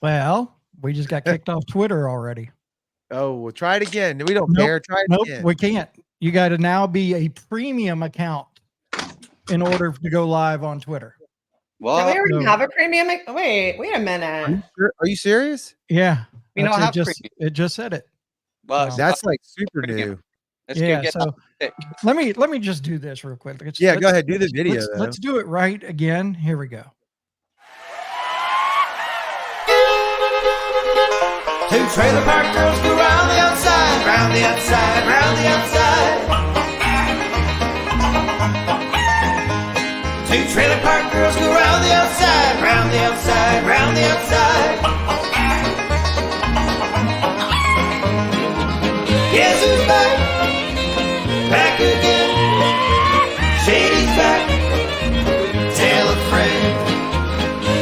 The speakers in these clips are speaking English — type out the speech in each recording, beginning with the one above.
Well, we just got kicked off Twitter already. Oh, we'll try it again. We don't care. Try it again. We can't. You got to now be a premium account in order to go live on Twitter. What? Do we already have a premium? Wait a minute. Are you serious? Yeah. We don't have it just said it. Well, So- That's like super new. let's yeah, go get so that. let me just do this real quick. Yeah, go ahead. Do the video. Let's do it right again. Here we go. Two trailer park girls go round the outside, round the outside, round the outside. Two trailer park girls go round the outside, round the outside, round the outside. Guess who's back? Back again. Shady's back. Tell a friend.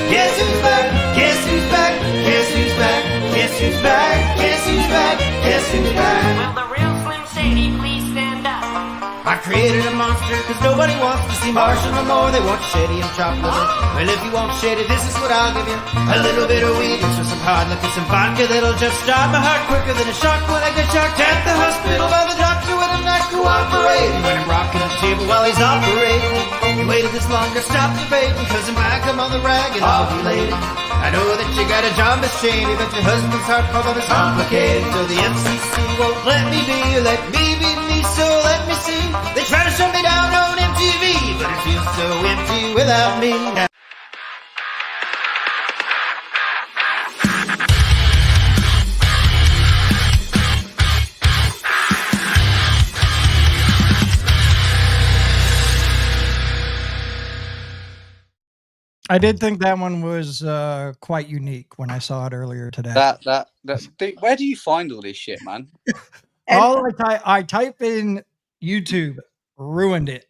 Guess who's back? Guess who's back? Guess who's back? Guess who's back? Guess who's back? Guess who's back? Will the real Slim Shady please stand up? I created a monster cause nobody wants to see Marshall no more. They want Shady and chopped liver. Well, if you want Shady, this is what I'll give you. A little bit of weed mixed with some hard liquor, some vodka that'll just start my heart quicker than a shark when I get shocked at the hospital by the doctor when I'm not cooperating. When I'm rocking the table while he's operating. You waited this long to stop debating cause I'm back, I'm on the rag and ovulating. I know that you got a job, Miss Shady, but your husband's heart problem is complicated. So the FCC won't let me be me, so let me see. They try to shut me down on MTV, but it feels so empty without me. I did think that one was quite unique when I saw it earlier today. Where do you find all this shit, man? All I type in YouTube, ruined it,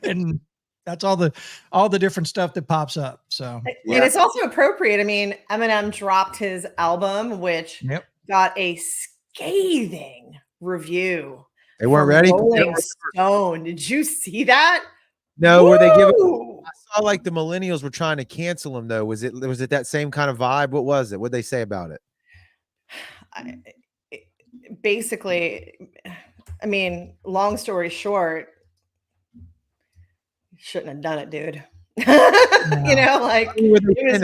and that's all the different stuff that pops up. So, and it's also appropriate. I mean, Eminem dropped his album, which got a scathing review. They weren't ready. Rolling Stone. Did you see that? No, were they giving? I saw like the millennials were trying to cancel him though. Was it that same kind of vibe? What was it? What'd they say about it? Basically, I mean, long story short, shouldn't have done it, dude. You know, like it was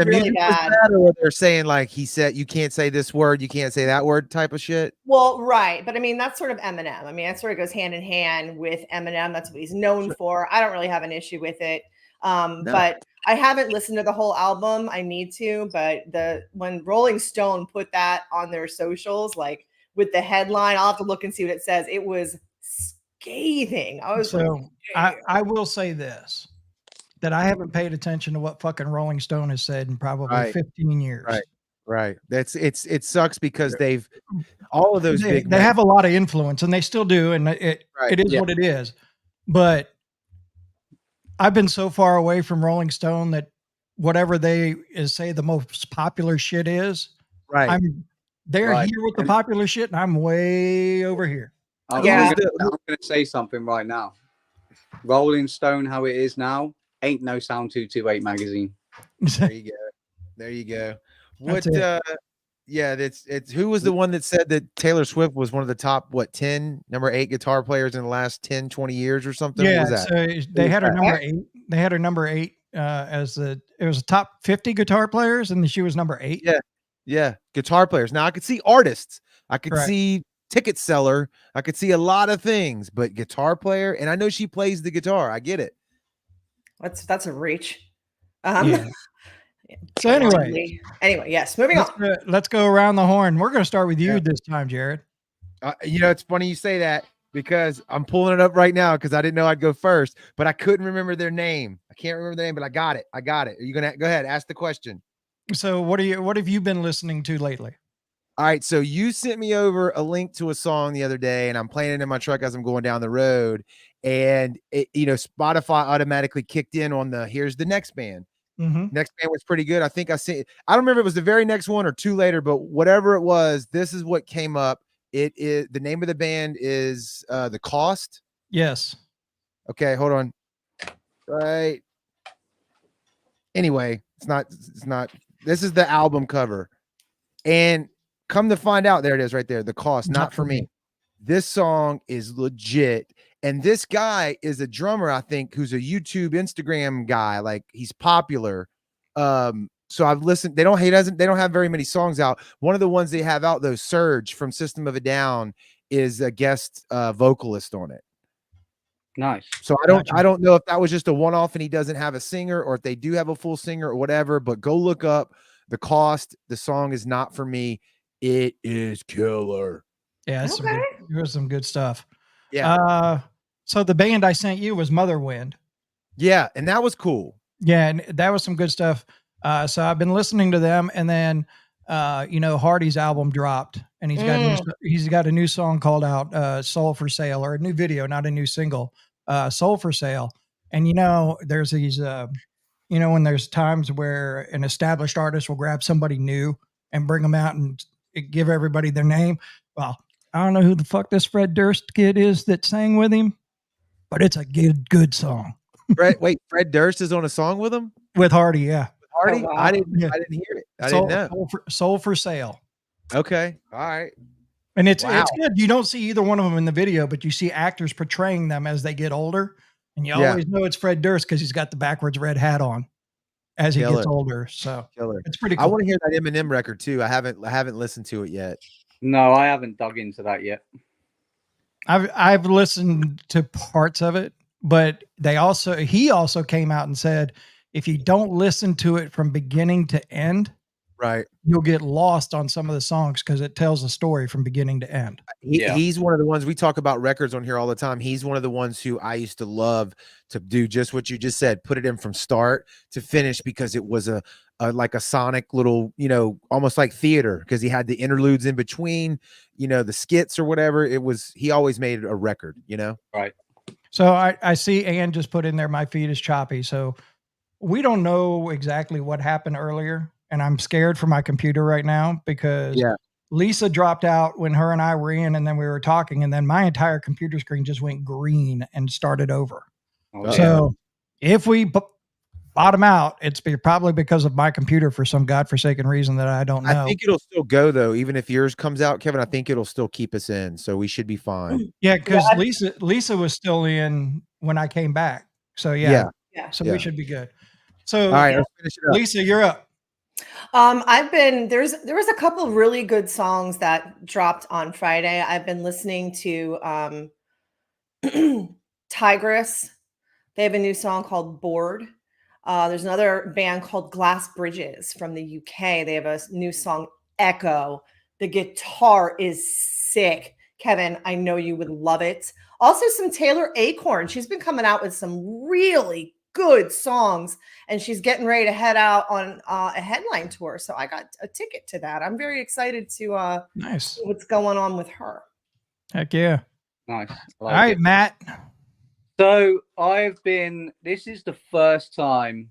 really bad. Or they're saying like he said you can't say this word, you can't say that word type of shit. Well, right, but I mean that's sort of Eminem. I mean that sort of goes hand in hand with Eminem. That's what he's known for. I don't really have an issue with it. But I haven't listened to the whole album. I need to, but when Rolling Stone put that on their socials, like with the headline, I'll have to look and see what it says. It was scathing. I will say this, that I haven't paid attention to what fucking Rolling Stone has said in probably 15 years. Right. It sucks because they've all of those they have a lot of influence and they still do. And it is what it is. But I've been so far away from Rolling Stone that whatever they say the most popular shit is, they're here with the popular shit and I'm way over here. I'm going to say something right now. Rolling Stone, how it is now, ain't no Sound 228 magazine. There you go. What? It's who was the one that said that Taylor Swift was one of the top number 8 guitar players in the last 10, 20 years or something? Yeah, what was that? So they had her number 8. They had her number 8 it was top 50 guitar players, and she was number 8. Yeah, guitar players. Now I could see artists, I could see ticket seller, I could see a lot of things, but guitar player, and I know she plays the guitar. I get it. That's a reach. So anyway, yes, moving on. Let's go around the horn. We're going to start with you this time, Jared. It's funny you say that because I'm pulling it up right now because I didn't know I'd go first, but I couldn't remember their name. I can't remember their name, but I got it. Are you going to go ahead, ask the question? So what have you been listening to lately? All right. So you sent me over a link to a song the other day and I'm playing it in my truck as I'm going down the road. And Spotify automatically kicked in on here's the next band. Next band was pretty good. I think I don't remember if it was the very next one or 2 later, but whatever it was, this is what came up. It is the name of the band is The Cost. Yes. Okay, hold on. Right. Anyway, it's not This is the album cover. And come to find out, there it is right there. The cost, not for me. This song is legit. And this guy is a drummer, I think, who's a YouTube, Instagram guy. Like, he's popular. So I've listened. They don't have very many songs out. One of the ones they have out, though, Surge from System of a Down, is a guest vocalist on it. Nice. So I don't know if that was just a one-off and he doesn't have a singer, or if they do have a full singer or whatever, but go look up The Cost. The song is not for me. It is killer. Yeah, there's some good stuff. Yeah. So the band I sent you was Mother Wind. Yeah, and that was cool. Yeah, and that was some good stuff. So I've been listening to them, and then Hardy's album dropped, and he's got a new song called out, Soul for Sale, or a new video, not a new single, Soul for Sale. And there's these when there's times where an established artist will grab somebody new and bring them out and give everybody their name. Well, I don't know who the fuck this Fred Durst kid is that sang with him, but it's a good song. Fred Durst is on a song with him? With Hardy, yeah. Hardy? Oh, wow. I didn't hear it. I didn't know. Soul for Sale. Okay. All right. And it's good. You don't see either one of them in the video, but you see actors portraying them as they get older. And you always know it's Fred Durst because he's got the backwards red hat on as he gets older. So it's pretty cool. I want to hear that Eminem record too. I haven't listened to it yet. No, I haven't dug into that yet. I've listened to parts of it, but he also came out and said, if you don't listen to it from beginning to end, right, you'll get lost on some of the songs because it tells a story from beginning to end. He's one of the ones, we talk about records on here all the time. He's one of the ones who I used to love to do just what you just said, put it in from start to finish, because it was a like a sonic little, almost like theater, because he had the interludes in between, the skits or whatever. He always made a record, Right. So I see Ann just put in there, my feed is choppy. So we don't know exactly what happened earlier. And I'm scared for my computer right now because Lisa dropped out when her and I were in, and then we were talking, and then my entire computer screen just went green and started over. So if we bottom out, it's probably because of my computer for some godforsaken reason that I don't know. I think it'll still go though. Even if yours comes out, Kevin, I think it'll still keep us in. So we should be fine. Yeah. Cause Lisa was still in when I came back. So we should be good. So all right, let's finish it up. Lisa, you're up. There was a couple of really good songs that dropped on Friday. I've been listening to Tigress. They have a new song called Bored. There's another band called Glass Bridges from the UK. They have a new song, Echo. The guitar is sick. Kevin, I know you would love it. Also some Taylor Acorn. She's been coming out with some really good songs, and she's getting ready to head out on a headline tour. So I got a ticket to that. I'm very excited to see what's going on with her. Heck yeah. Nice. All right, Matt. So this is the first time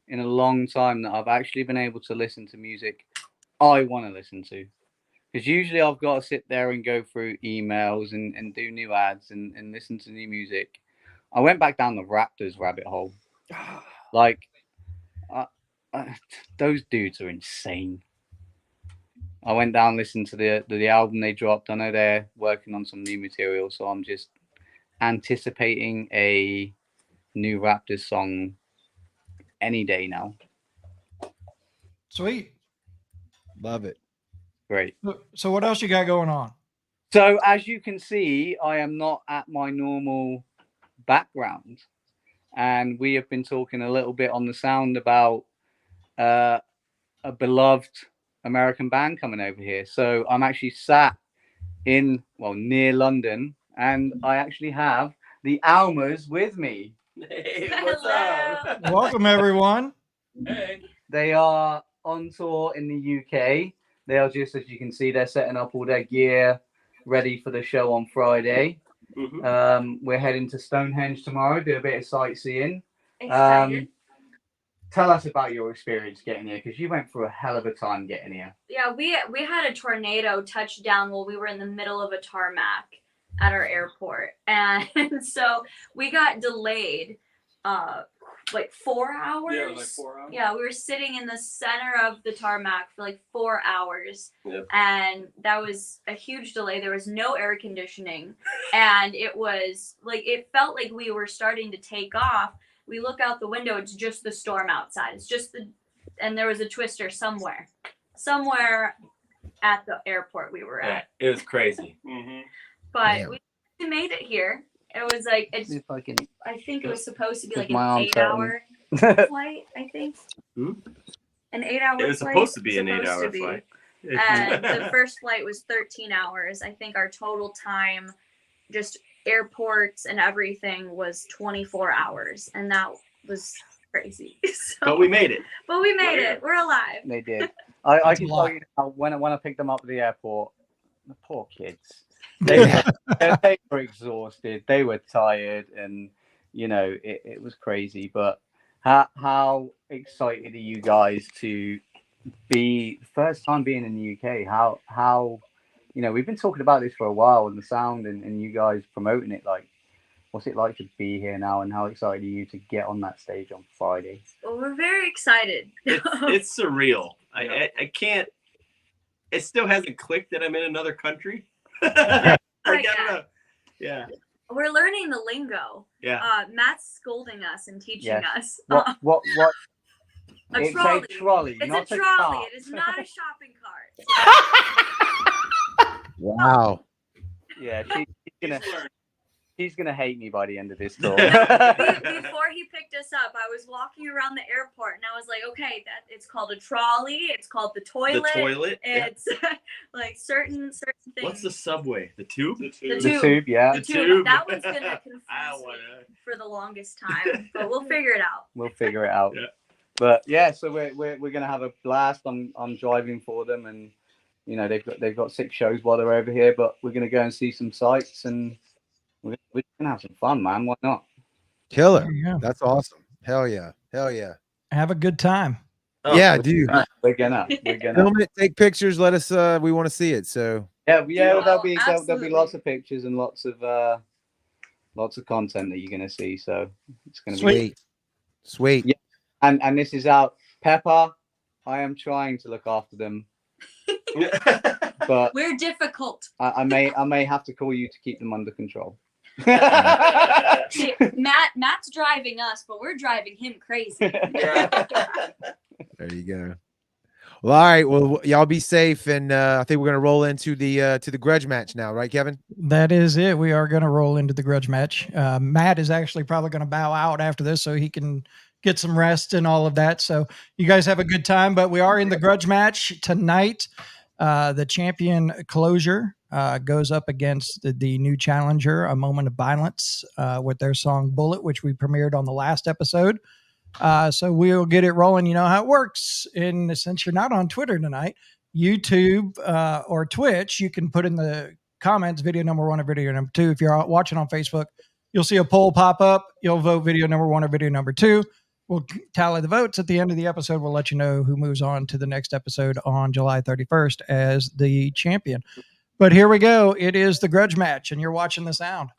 in a long time that I've actually been able to listen to music I want to listen to. Because usually I've got to sit there and go through emails and do new ads and listen to new music. I went back down the Raptors rabbit hole. Like, those dudes are insane. I went down, listened to the album they dropped. I know they're working on some new material, so I'm just anticipating a new Raptors song any day now. Sweet. Love it. Great. So what else you got going on? So as you can see, I am not at my normal background, and we have been talking a little bit on the sound about a beloved American band coming over here. So I'm actually sat near London, and I actually have the Almas with me. Hey, what's up? Welcome everyone. Hey. They are on tour in the UK. They are just, as you can see, they're setting up all their gear ready for the show on Friday. Mm-hmm. We're heading to Stonehenge tomorrow, do a bit of sightseeing. Tell us about your experience getting here, because you went through a hell of a time getting here. Yeah, we had a tornado touch down while we were in the middle of a tarmac at our airport, and so we got delayed like 4 hours. Yeah, like 4 hours. Yeah, we were sitting in the center of the tarmac for like 4 hours. Yep. And that was a huge delay. There was no air conditioning. And it was like, it felt like we were starting to take off. We look out the window, it's just the storm outside. It's just and there was a twister somewhere at the airport we were at. Yeah, it was crazy. But we made it here. It was like, I think it was supposed to be like an 8-hour flight, I think. An 8-hour flight. It was supposed to be an 8-hour flight. And the first flight was 13 hours. I think our total time, just airports and everything, was 24 hours. And that was crazy. But we made it. But we made it. We're alive. They did. I can tell you now, when I picked them up at the airport, the poor kids. They were exhausted. They were tired, and you know it was crazy. But how excited are you guys to be first time being in the UK? How you know, we've been talking about this for a while, and the sound and you guys promoting it. Like, what's it like to be here now, and how excited are you to get on that stage on Friday? Well, we're very excited. It's surreal. I can't. It still hasn't clicked that I'm in another country. I don't know. Yeah. We're learning the lingo. Yeah. Matt's scolding us and teaching us. What? A It's trolley. a trolley. It's not a trolley. cart. It is not a shopping cart. Wow. Yeah, he's gonna hate me by the end of this tour. Before he picked us up, I was walking around the airport and I was like, okay, it's called a trolley. It's called the toilet. The toilet. It's like certain things. What's the subway? The tube? The The tube, yeah. The tube. That one's gonna confuse me for the longest time, but we'll figure it out. We'll figure it out. Yeah. But yeah, so we're gonna have a blast. I'm driving for them, and you know they've got 6 shows while they're over here. But we're gonna go and see some sights, and we're gonna have some fun, man. Why not? Killer. That's awesome. Hell yeah. Hell yeah. Have a good time. Oh, yeah, dude. We're gonna film it, take pictures. Let us. We want to see it. So yeah. There'll be lots of pictures and lots of content that you're gonna see. So it's gonna be sweet. Yeah. And this is out. Pepper, I am trying to look after them, but we're difficult. I may have to call you to keep them under control. See, Matt's driving us, but we're driving him crazy. There you go. Well, all right. Well, y'all be safe, and I think we're gonna roll into the grudge match now, right, Kevin? That is it. We are gonna roll into the grudge match. Matt is actually probably gonna bow out after this, so he can get some rest and all of that. So you guys have a good time. But we are in the grudge match tonight. The champion CloZure goes up against the new challenger, A Moment of Violence, with their song Bullet, which we premiered on the last episode. So we'll get it rolling. You know how it works. And since you're not on Twitter tonight, YouTube or Twitch, you can put in the comments video number 1 or video number 2. If you're watching on Facebook, you'll see a poll pop up. You'll vote video number 1 or video number 2. We'll tally the votes at the end of the episode. We'll let you know who moves on to the next episode on July 31st as the champion. But here we go. It is the grudge match, and you're watching the sound.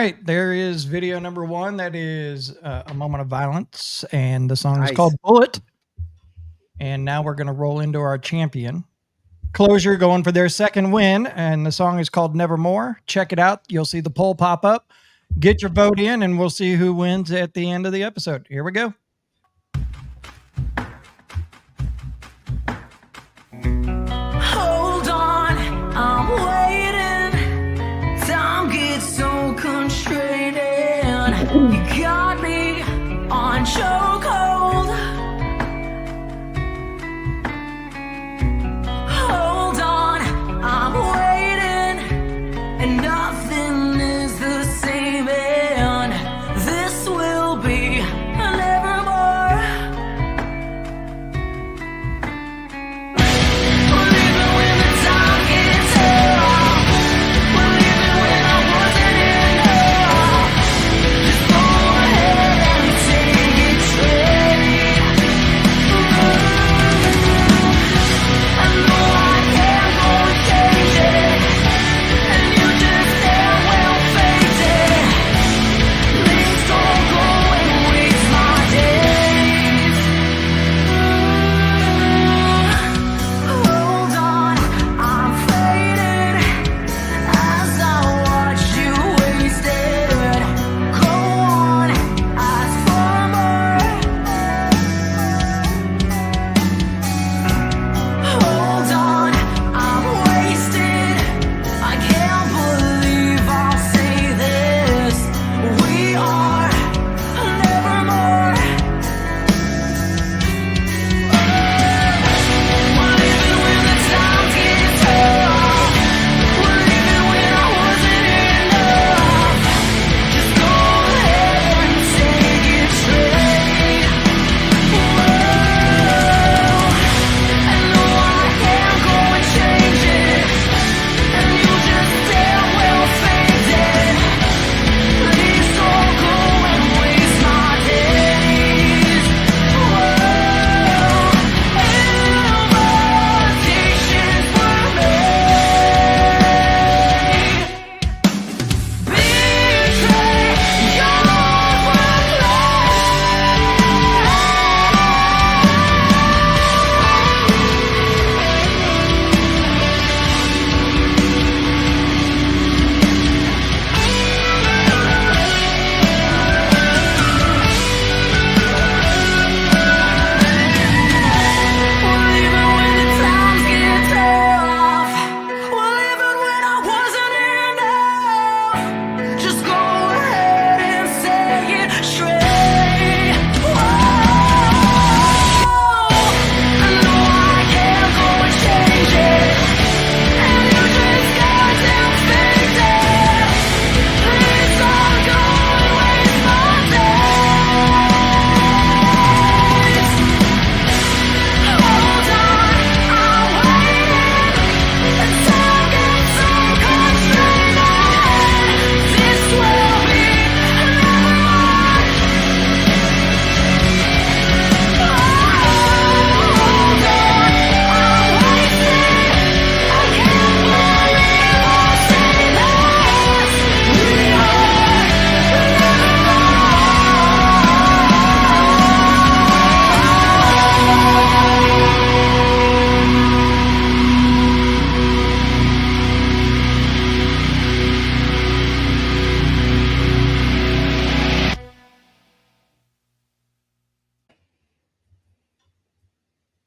right, there is video number 1. That is A Moment of Violence, and the song is called Bullet. And now we're going to roll into our champion, CloZure, going for their second win, and the song is called Nevermore. Check it out. You'll see the poll pop up. Get your vote in, and we'll see who wins at the end of the episode. Here we go. Hold on, I'm waiting. Time gets so constraining. You got me on chokehold. Hold on, I'm waiting, and nothing is the same. And this will be nevermore.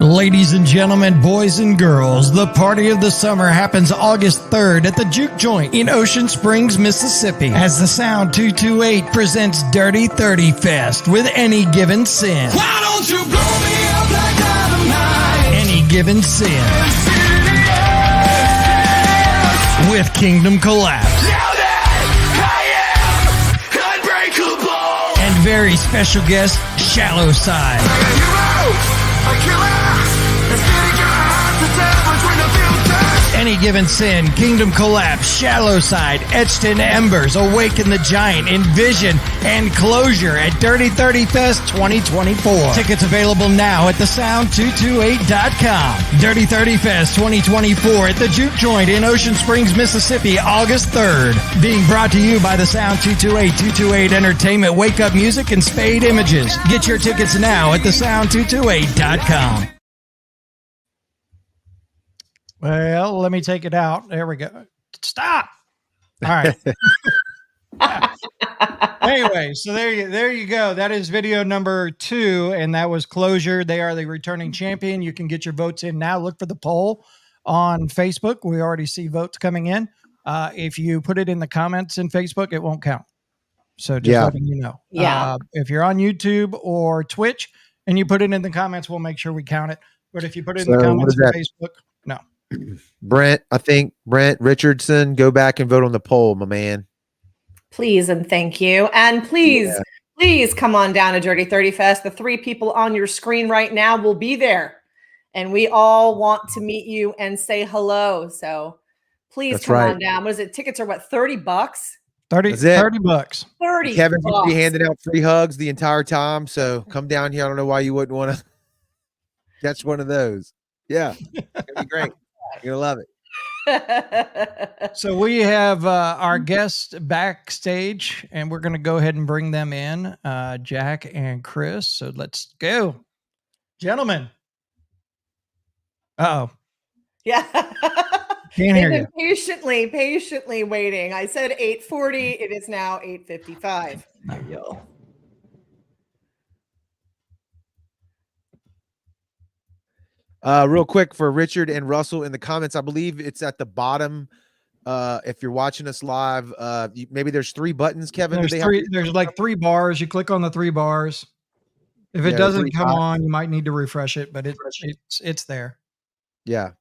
Ladies and gentlemen, boys and girls, the party of the summer happens August 3rd at the Juke Joint in Ocean Springs, Mississippi, as the Sound 228 presents Dirty 30 Fest with Any Given Sin. Why don't you blow me up like dynamite? Any Given Sin. With Kingdom Collapse. Now that I am unbreakable. And very special guest, Shallow Side. Any Given Sin, Kingdom Collapse, Shallow Side, Etched in Embers, Awaken the Giant, Envision, and CloZure at Dirty 30 Fest 2024. Tickets available now at thesound228.com. Dirty 30 Fest 2024 at the Juke Joint in Ocean Springs, Mississippi, August 3rd. Being brought to you by the Sound 228, 228 Entertainment, Wake Up Music, and Spade Images. Get your tickets now at thesound228.com. Well, let me take it out. There we go. Stop. All right. Anyway, so there you go. That is video number 2, and that was CloZure. They are the returning champion. You can get your votes in now. Look for the poll on Facebook. We already see votes coming in. If you put it in the comments in Facebook, it won't count. So just letting you know. Yeah. If you're on YouTube or Twitch and you put it in the comments, we'll make sure we count it. But if you put it in the comments on Facebook, no. Brent, I think Brent Richardson, go back and vote on the poll, my man. Please and thank you. And please, please come on down to Dirty 30 Fest. The 3 people on your screen right now will be there. And we all want to meet you and say hello. So please come on down. What is it? Tickets are what, $30? $30. 30. Kevin's going to be handing out free hugs the entire time. So come down here. I don't know why you wouldn't want to catch one of those. Yeah. It's going to be great. You're going to love it. So we have our guests backstage, and we're going to go ahead and bring them in, Jack and Chris. So let's go, gentlemen. Uh-oh. Yeah. Can't hear you. Patiently waiting. I said 8:40. It is now 8:55. There you go. Real quick for Richard and Russell in the comments, I believe it's at the bottom. If you're watching us live, maybe there's 3 buttons, Kevin. There's like 3 bars. You click on the 3 bars. If it doesn't come on, you might need to refresh it, but it's there. Yeah.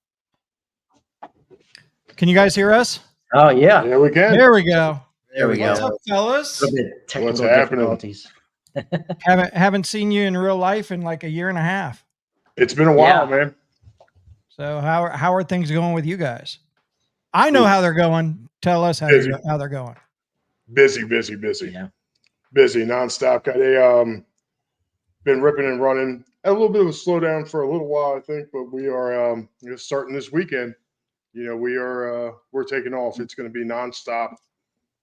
Can you guys hear us? Oh yeah. Yeah, we can. There we go. There we go. What's up, fellas? A little bit technical What's happening? difficulties. Haven't seen you in real life in like a year and a half. It's been a while, man. So how are things going with you guys? I know how they're going. Tell us how they're going. Busy. Yeah. Busy, nonstop. Been ripping and running. A little bit of a slowdown for a little while, I think, but we are starting this weekend. You know, we're taking off. It's going to be nonstop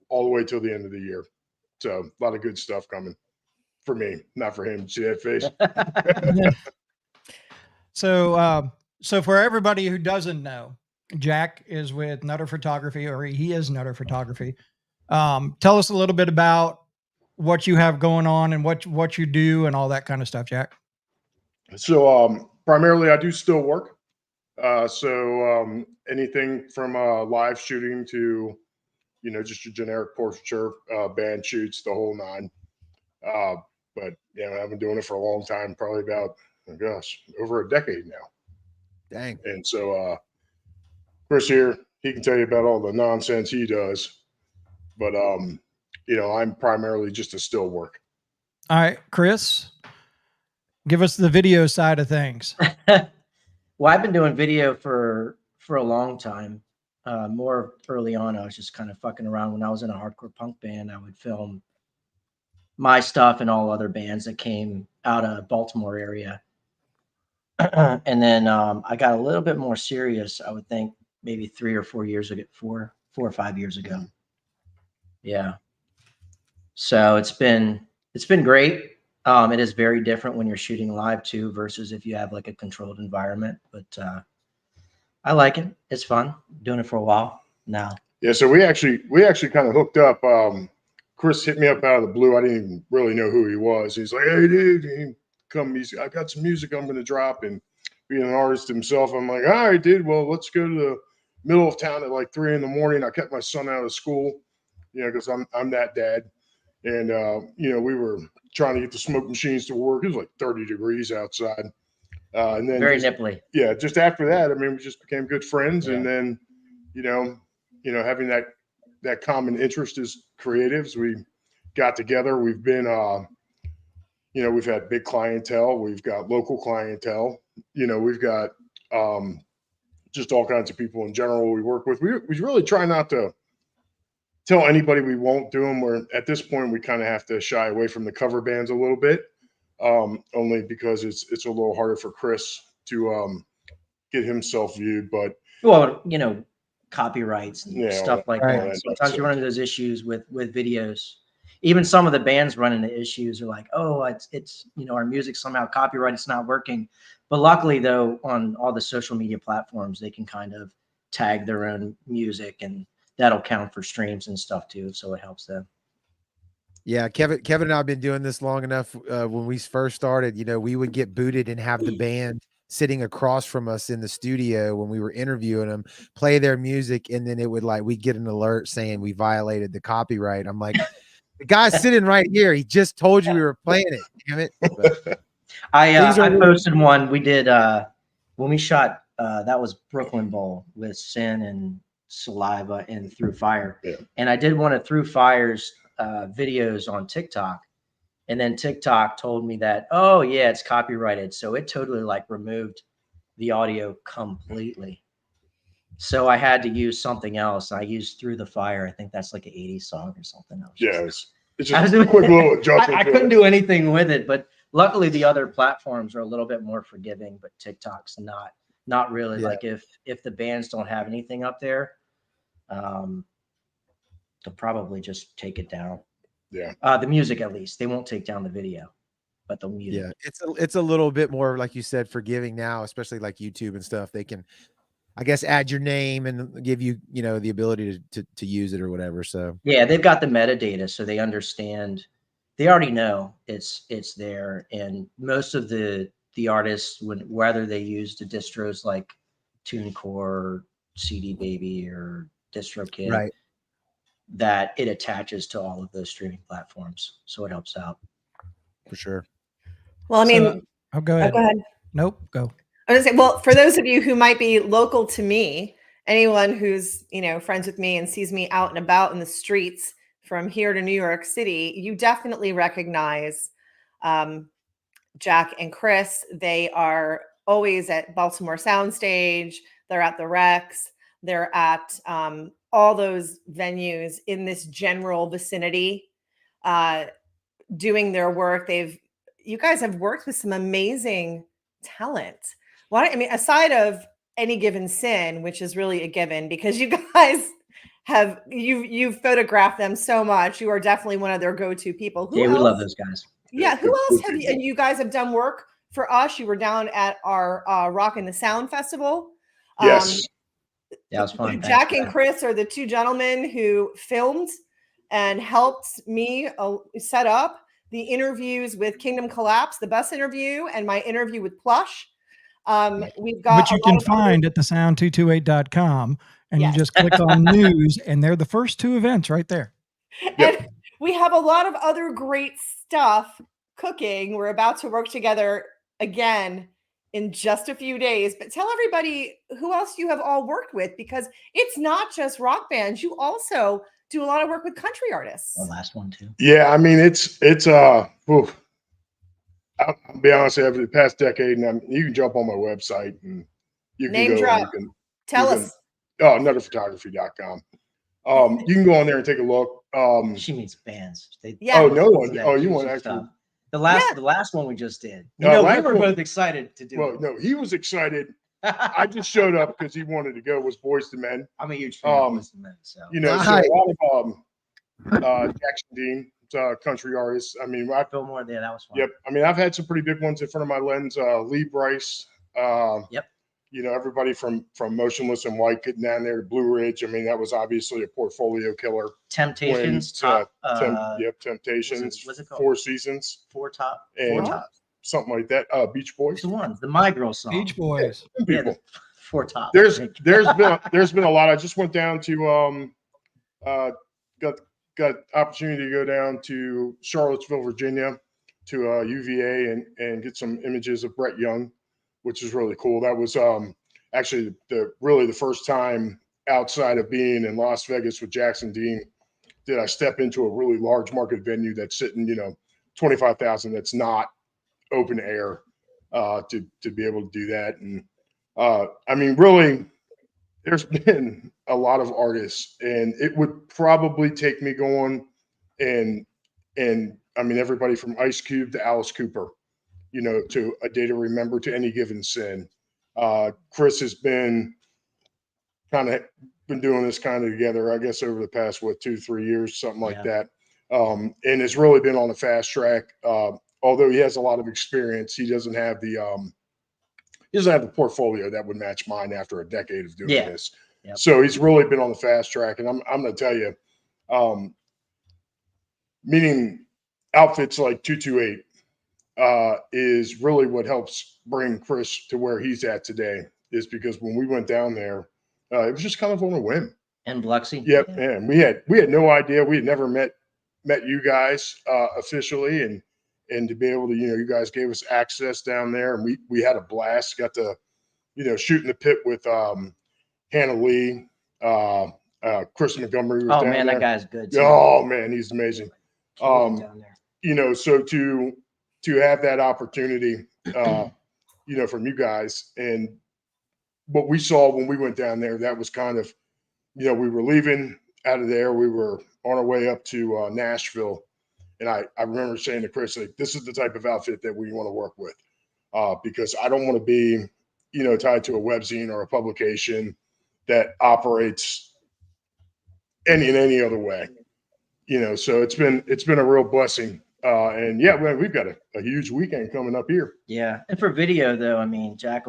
all the way till the end of the year. So a lot of good stuff coming for me, not for him. See that face? So for everybody who doesn't know, Jack is with Nutter Photography, or he is Nutter Photography. Tell us a little bit about what you have going on and what you do and all that kind of stuff, Jack. So primarily I do still work. Anything from live shooting to, just your generic portraiture, band shoots, the whole 9. But I've been doing it for a long time, probably about, over a decade now. Dang. And so Chris here, he can tell you about all the nonsense he does. But I'm primarily just a still work. All right, Chris, give us the video side of things. Well, I've been doing video for a long time. More early on, I was just kind of fucking around. When I was in a hardcore punk band, I would film my stuff and all other bands that came out of Baltimore area. And then I got a little bit more serious, I would think maybe 3 or 4 years ago, 4 or 5 years ago. Yeah. So it's been great. It is very different when you're shooting live too, versus if you have like a controlled environment, but I like it. It's fun doing it for a while now. Yeah. So we actually kind of hooked up. Chris hit me up out of the blue. I didn't even really know who he was. He's like, "Hey dude, I got some music I'm going to drop." And being an artist himself, I'm like, "All right, dude, well, let's go to the middle of town at like 3 a.m. I kept my son out of school, because I'm that dad. And, we were trying to get the smoke machines to work. It was like 30 degrees outside. And then very nipply. Yeah. Just after that, we just became good friends. Yeah. And then, having that common interest as creatives, we got together. We've been, we've had big clientele. We've got local clientele. We've got just all kinds of people in general we work with. We really try not to tell anybody we won't do them. Where at this point we kind of have to shy away from the cover bands a little bit, only because it's a little harder for Chris to get himself viewed. But well, you know, copyrights and stuff like right. that. Sometimes you run into those issues with videos. Even some of the bands run into issues. Are like, oh, it's you know, our music somehow copyright, it's not working. But luckily, though, on all the social media platforms, they can kind of tag their own music, and that'll count for streams and stuff too. So it helps them. Yeah, Kevin and I have been doing this long enough. When we first started, you know, we would get booted and have the band sitting across from us in the studio when we were interviewing them, play their music, and then it would like we get an alert saying we violated the copyright. I'm like, the guy's sitting right here. He just told you we were playing it. Damn it. But I posted one we did when we shot that was Brooklyn Bowl with Sin and Saliva and Through Fire. Yeah. And I did one of Through Fire's videos on TikTok. And then TikTok told me that, oh yeah, it's copyrighted. So it totally like removed the audio completely. So I had to use something else. I used Through the Fire. I think that's like an 80s song or something. Yeah, it's just a quick little adjustment. I couldn't do anything with it, but luckily the other platforms are a little bit more forgiving, but TikTok's not really. Yeah. Like if the bands don't have anything up there, they'll probably just take it down. Yeah. The music, at least. They won't take down the video, but the music. yeah, it's a little bit more, like you said, forgiving now, especially like YouTube and stuff. They can, I guess, add your name and give you, you know, the ability to use it or whatever. So yeah, they've got the metadata, so they understand. They already know it's there, and most of the artists, whether they use the distros like TuneCore, CD Baby, or DistroKid, right, that it attaches to all of those streaming platforms, so it helps out for sure. Well, I mean, go ahead. Go ahead. Nope, go. I was gonna say, well, for those of you who might be local to me, anyone who's, you know, friends with me and sees me out and about in the streets from here to New York City, you definitely recognize Jack and Chris. They are always at Baltimore Soundstage. They're at the Rex. They're at all those venues in this general vicinity, doing their work. You guys have worked with some amazing talent. I mean, aside of Any Given Sin, which is really a given because you guys you've photographed them so much. You are definitely one of their go-to people. we love those guys. Yeah. Who else have you guys have done work for us? You were down at our Rock in the Sound Festival. Yes. That was fun. Jack and Chris are the two gentlemen who filmed and helped me set up the interviews with Kingdom Collapse, the bus interview, and my interview with Plush. We've got, which you can find at thesound228.com, and you just click on news, and they're the first two events right there. And we have a lot of other great stuff cooking. We're about to work together again in just a few days, but tell everybody who else you have all worked with, because it's not just rock bands. You also do a lot of work with country artists. The last one too. Yeah, I mean, I'll be honest, over the past decade, and you can jump on my website and you can Name go. drop. Tell us. Oh, anotherphotography.com. You can go on there and take a look. She means bands. Oh, no one. Oh, you want actually. The last one we just did. You know, we were both excited to do. Well, no, he was excited. I just showed up because he wanted to go. Was Boys to Men. I'm a huge fan of Boys to Men. So you know, so a lot of Jackson Dean, country artists. I mean, I feel more there. That was fun. Yep. I mean, I've had some pretty big ones in front of my lens. Lee Bryce. Yep. You know, everybody from Motionless and White getting down there to Blue Ridge. I mean, that was obviously a portfolio killer. Temptations. Temptations. What's it called? Four Seasons. Four Top. Something like that. Beach Boys. The ones. The My Girl song. Beach Boys. Yeah, Four Top. There's been a lot. I just went down to got opportunity to go down to Charlottesville, Virginia, to UVA and get some images of Brett Young, which is really cool. That was actually the first time outside of being in Las Vegas with Jackson Dean did I step into a really large market venue that's sitting, 25,000. That's not open air to be able to do that. And I mean, really, there's been a lot of artists, and it would probably take me going and I mean everybody from Ice Cube to Alice Cooper, you know, to A Day to Remember, to Any Given Sin. Chris has been doing this kind of together, I guess, over the past 2-3 years, something like that. And has really been on a fast track. Although he has a lot of experience, he doesn't have the portfolio that would match mine after a decade of doing this. Yep. So he's really been on the fast track. And I'm going to tell you, meeting outfits like 228 is really what helps bring Chris to where he's at today, is because when we went down there, it was just kind of on a whim. And Biloxi. Yep. Yeah. And we had no idea. We had never met you guys officially, and to be able to, you know, you guys gave us access down there, and we had a blast. Got to, you know, shoot in the pit with Hannah Lee, Chris Montgomery was down man, there. that guy's good too. Oh man, he's amazing. Down there. You know, so to have that opportunity, you know, from you guys, and what we saw when we went down there, that was kind of, you know, we were leaving out of there. We were on our way up to Nashville. And I remember saying to Chris, like, this is the type of outfit that we want to work with, because I don't want to be, you know, tied to a webzine or a publication that operates in any other way, you know. So it's been a real blessing. And yeah, we've got a huge weekend coming up here. Yeah. And for video though, I mean, Jack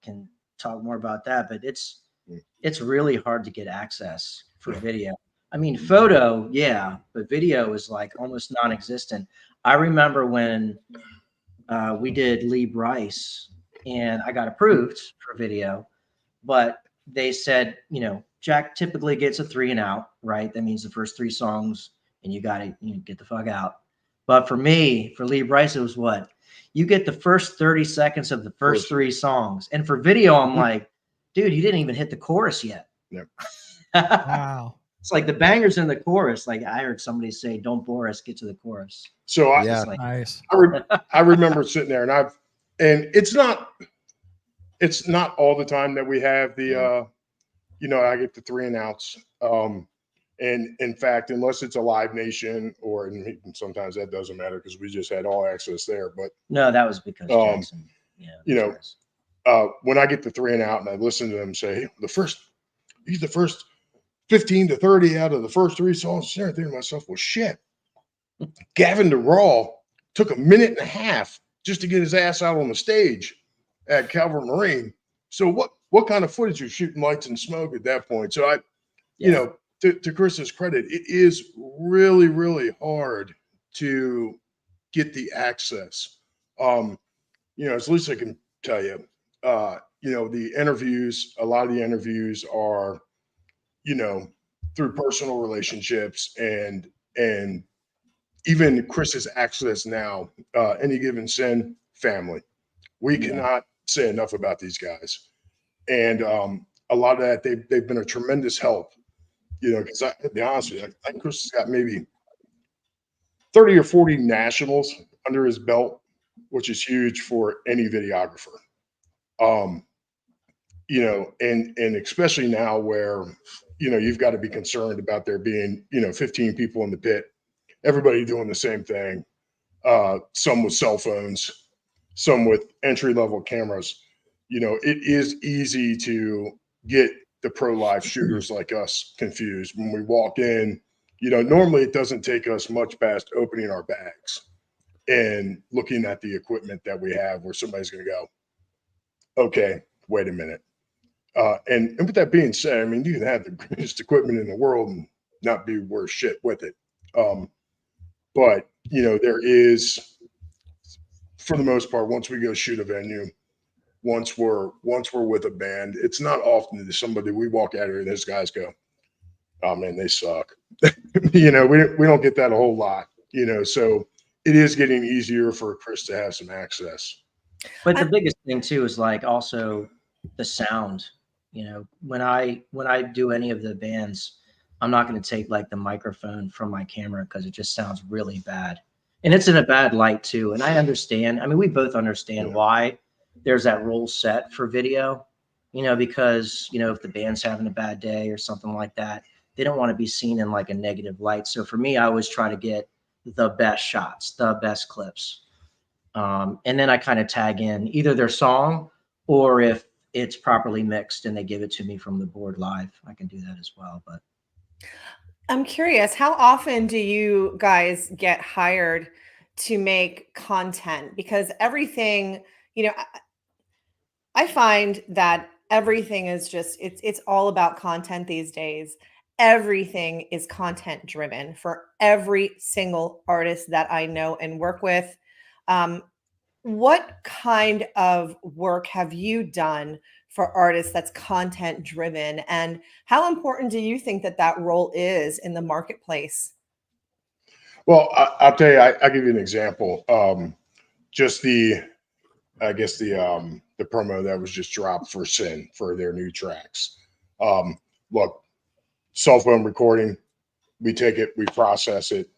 can talk more about that, but it's really hard to get access for video. I mean, photo, yeah, but video is like almost non-existent. I remember when we did Lee Bryce, and I got approved for video, but they said, you know, Jack typically gets a 3 and out, right? That means the first 3 songs, and you got to get the fuck out. But for me, for Lee Bryce, it was what? You get the first 30 seconds of the first 3 songs. And for video, I'm like, dude, you didn't even hit the chorus yet. Yep. Wow. It's like the bangers in the chorus. Like I heard somebody say, "Don't bore us, get to the chorus." So Nice. I remember sitting there, and it's not all the time that we have the, you know, I get the 3 and outs. And in fact, unless it's a Live Nation, and sometimes that doesn't matter because we just had all access there. But no, that was because Jackson. Yeah, you know, when I get the 3 and out, and I listen to them say, he's the first 15 to 30 out of the first 3 songs, I'm thinking to myself, well, shit. Gavin DeRaw took 1.5 minutes just to get his ass out on the stage at Calvert Marine. So what kind of footage are shooting lights and smoke at that point? So you know, to Chris's credit, it is really, really hard to get the access. You know, as least I can tell you, you know, the interviews, a lot of the interviews are, you know, through personal relationships and even Chris's access now, Any Given Sin, family. We cannot say enough about these guys. And a lot of that, they've been a tremendous help, you know, because to be honest with you, I think Chris has got maybe 30 or 40 nationals under his belt, which is huge for any videographer. You know, and especially now where, you know, you've got to be concerned about there being, you know, 15 people in the pit, everybody doing the same thing. Some with cell phones, some with entry-level cameras. You know, it is easy to get the pro live shooters like us confused when we walk in. You know, normally it doesn't take us much past opening our bags and looking at the equipment that we have where somebody's going to go, okay, wait a minute. And with that being said, I mean, you can have the greatest equipment in the world and not be worth shit with it. But, you know, there is, for the most part, once we go shoot a venue, once we're with a band, it's not often that somebody, we walk out here and those guys go, oh man, they suck. You know, we don't get that a whole lot, you know, so it is getting easier for Chris to have some access. But the biggest thing too is like also the sound. You know, when I do any of the bands, I'm not going to take like the microphone from my camera because it just sounds really bad. And it's in a bad light too. And I understand. I mean, we both understand why there's that rule set for video. you know, because, you know, if the band's having a bad day or something like that, they don't want to be seen in like a negative light. So for me, I always try to get the best shots, the best clips. And then I kind of tag in either their song, or if it's properly mixed and they give it to me from the board live, I can do that as well. But I'm curious, how often do you guys get hired to make content? Because everything, you know, I find that everything is just it's all about content these days. Everything is content driven for every single artist that I know and work with. What kind of work have you done for artists that's content driven, and how important do you think that that role is in the marketplace? Well, I'll tell you, I'll give you an example. Just I guess the promo that was just dropped for Sin for their new tracks. Look, cell phone recording, we take it, we process it.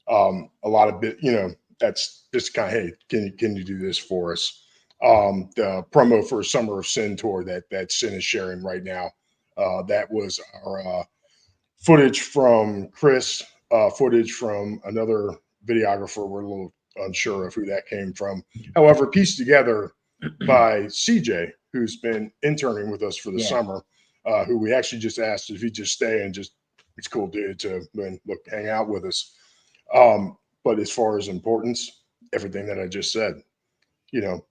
A lot of bit, you know, that's just kind of, hey, can you do this for us? The promo for Summer of Sin tour that Sin is sharing right now, that was our footage from Chris, footage from another videographer. We're a little unsure of who that came from. However, pieced together by CJ, who's been interning with us for the summer, who we actually just asked if he'd just stay and just, it's cool dude to look, hang out with us. But as far as importance, everything that I just said, you know,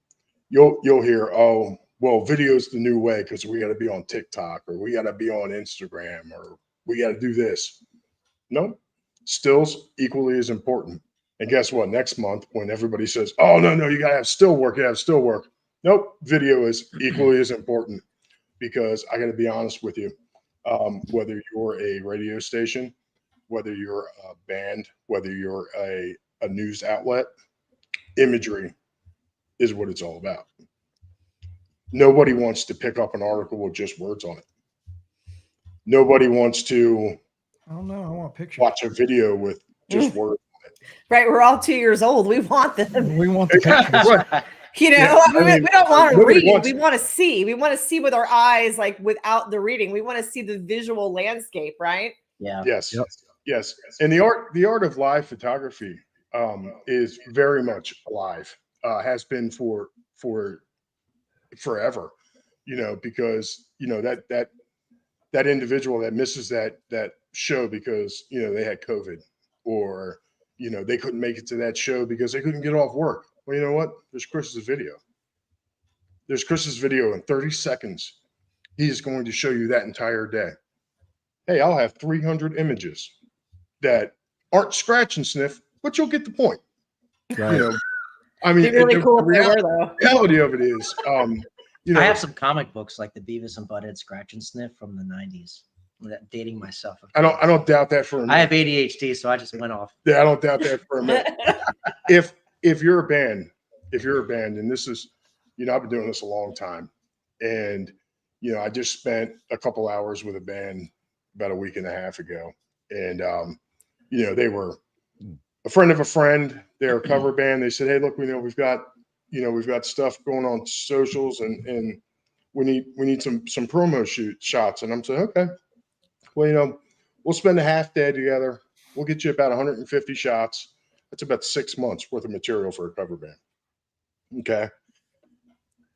you'll hear, oh, well, video's the new way because we got to be on TikTok, or we got to be on Instagram, or we got to do this. Nope. Still's equally as important. And guess what? Next month, when everybody says, oh, no, you got to have still work, you have still work. Nope. Video is equally as important, because I got to be honest with you. Whether you're a radio station, whether you're a band, whether you're a news outlet, imagery is what it's all about. Nobody wants to pick up an article with just words on it. Nobody wants to, I don't know, I want a picture. Watch a video with just words on it. Right, we're all 2 years old. We want them. We want the pictures. You know, Yeah, I mean, we don't want to read. wants We want to see. We want to see with our eyes, like without the reading. We want to see the visual landscape, right? yeah. Yes. Yep. Yes. And the art of live photography is very much alive. Has been for forever, you know, because, you know, that individual that misses that show because, you know, they had COVID, or, you know, they couldn't make it to that show because they couldn't get off work. Well, you know what? There's Chris's video. There's Chris's video in 30 seconds. He is going to show you that entire day. Hey, I'll have 300 images that aren't scratch and sniff, but you'll get the point. Right. You know, I mean, It'd be really cool if they were, the though. reality of it is, you know, I have some comic books like the Beavis and Butthead Scratch and Sniff from the 90s. I'm dating myself. I don't doubt that for a minute. I have ADHD, so I just went off. Yeah, I don't doubt that for a minute. If you're a band, and this is, you know, I've been doing this a long time, and, you know, I just spent a couple hours with a band about a week and a half ago, and you know, they were a friend of a friend. They're a cover band. They said, hey, look, we know we've got stuff going on socials, and we need some promo shots. And I'm saying, okay, well, you know, we'll spend a half day together. We'll get you about 150 shots. That's about 6 months worth of material for a cover band. Okay.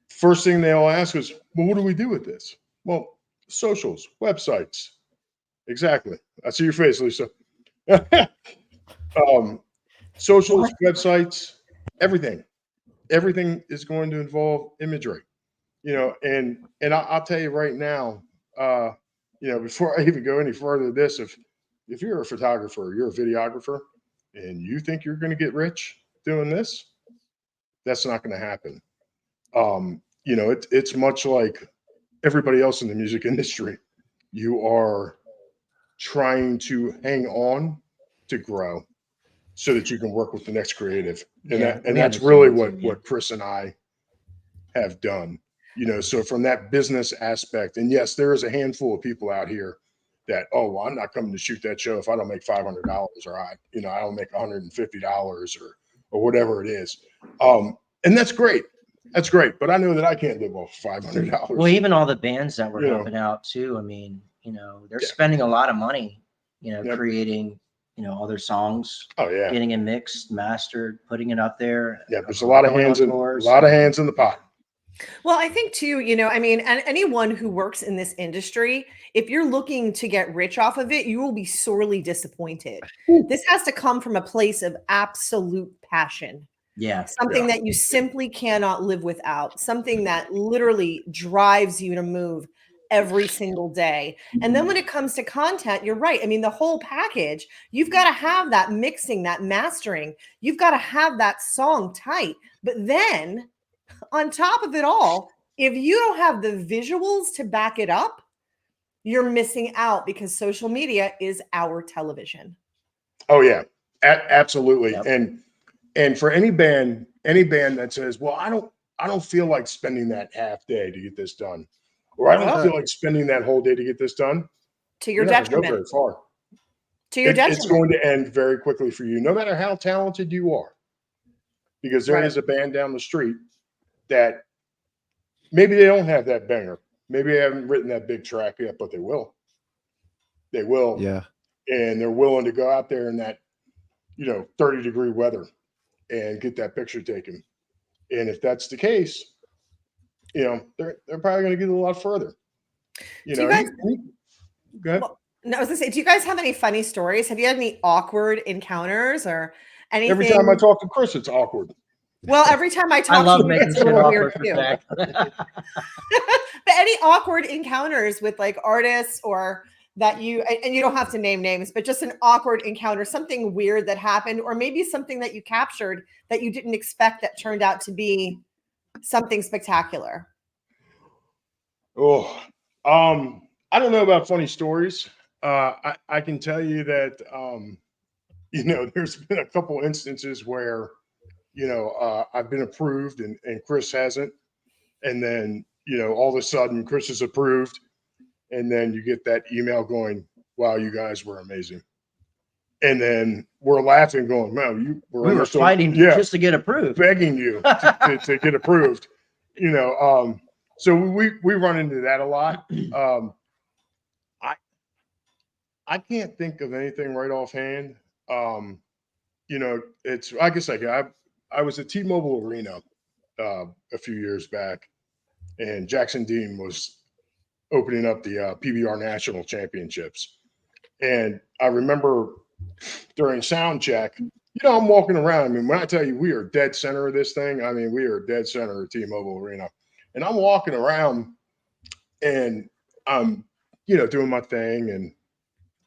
First thing they all ask is, well, what do we do with this? Well, socials, websites. Exactly. I see your face, Lisa. Socials, websites, everything is going to involve imagery, you know, and I'll tell you right now, you know, before I even go any further with this, if you're a photographer, you're a videographer, and you think you're going to get rich doing this, that's not going to happen. You know, it's much like everybody else in the music industry. You are trying to hang on to grow so that you can work with the next creative. And that's really what Chris and I have done, you know. So from that business aspect, and yes, there is a handful of people out here that, oh, well, I'm not coming to shoot that show if I don't make $500, or I don't make $150 or whatever it is. And that's great. that's great. But I know that I can't live off $500. Well, even all the bands that were You know. helping out too. I mean, they're Yeah. spending a lot of money, Yep. creating, all their songs, Oh yeah. getting it mixed, mastered, putting it up there. Yeah, there's a lot of hands in the pot. Well, I think too, I mean, and anyone who works in this industry, if you're looking to get rich off of it, you will be sorely disappointed. This has to come from a place of absolute passion. Yeah. Something that you simply cannot live without, something that literally drives you to move every single day. And then when it comes to content, you're right. I mean, the whole package, you've got to have that mixing, that mastering, you've got to have that song tight. But then on top of it all, if you don't have the visuals to back it up, you're missing out because social media is our television. Oh yeah, absolutely. Yep. And for any band that says, well, I don't feel like spending that half day to get this done, or I don't feel like spending that whole day to get this done, To your you're not gonna detriment. go very far. To your detriment. It's going to end very quickly for you, no matter how talented you are, because there is a band down the street that maybe they don't have that banger. Maybe they haven't written that big track yet, but they will. They will. Yeah. And they're willing to go out there in that, 30-degree weather and get that picture taken. And if that's the case, they're probably going to get a lot further. Go ahead. Well, no, I was going to say, do you guys have any funny stories? Have you had any awkward encounters or anything? Every time I talk to Chris, it's awkward. Well, every time I talk to you, it's a little weird too. But any awkward encounters with like artists or that you don't have to name names, but just an awkward encounter, something weird that happened, or maybe something that you captured that you didn't expect that turned out to be something spectacular. Oh, I don't know about funny stories. I can tell you that, there's been a couple instances where, I've been approved and Chris hasn't. And then, all of a sudden Chris is approved. And then you get that email going, wow, you guys were amazing. And then we're laughing going, man, we were fighting just to get approved. Begging you to get approved, so we run into that a lot. I can't think of anything right offhand. It's, I guess I was at T-Mobile Arena a few years back, and Jackson Dean was opening up the PBR National Championships. And I remember during sound check, I'm walking around. I mean, when I tell you we are dead center of this thing, I mean, we are dead center of T-Mobile Arena. And I'm walking around and I'm, doing my thing. And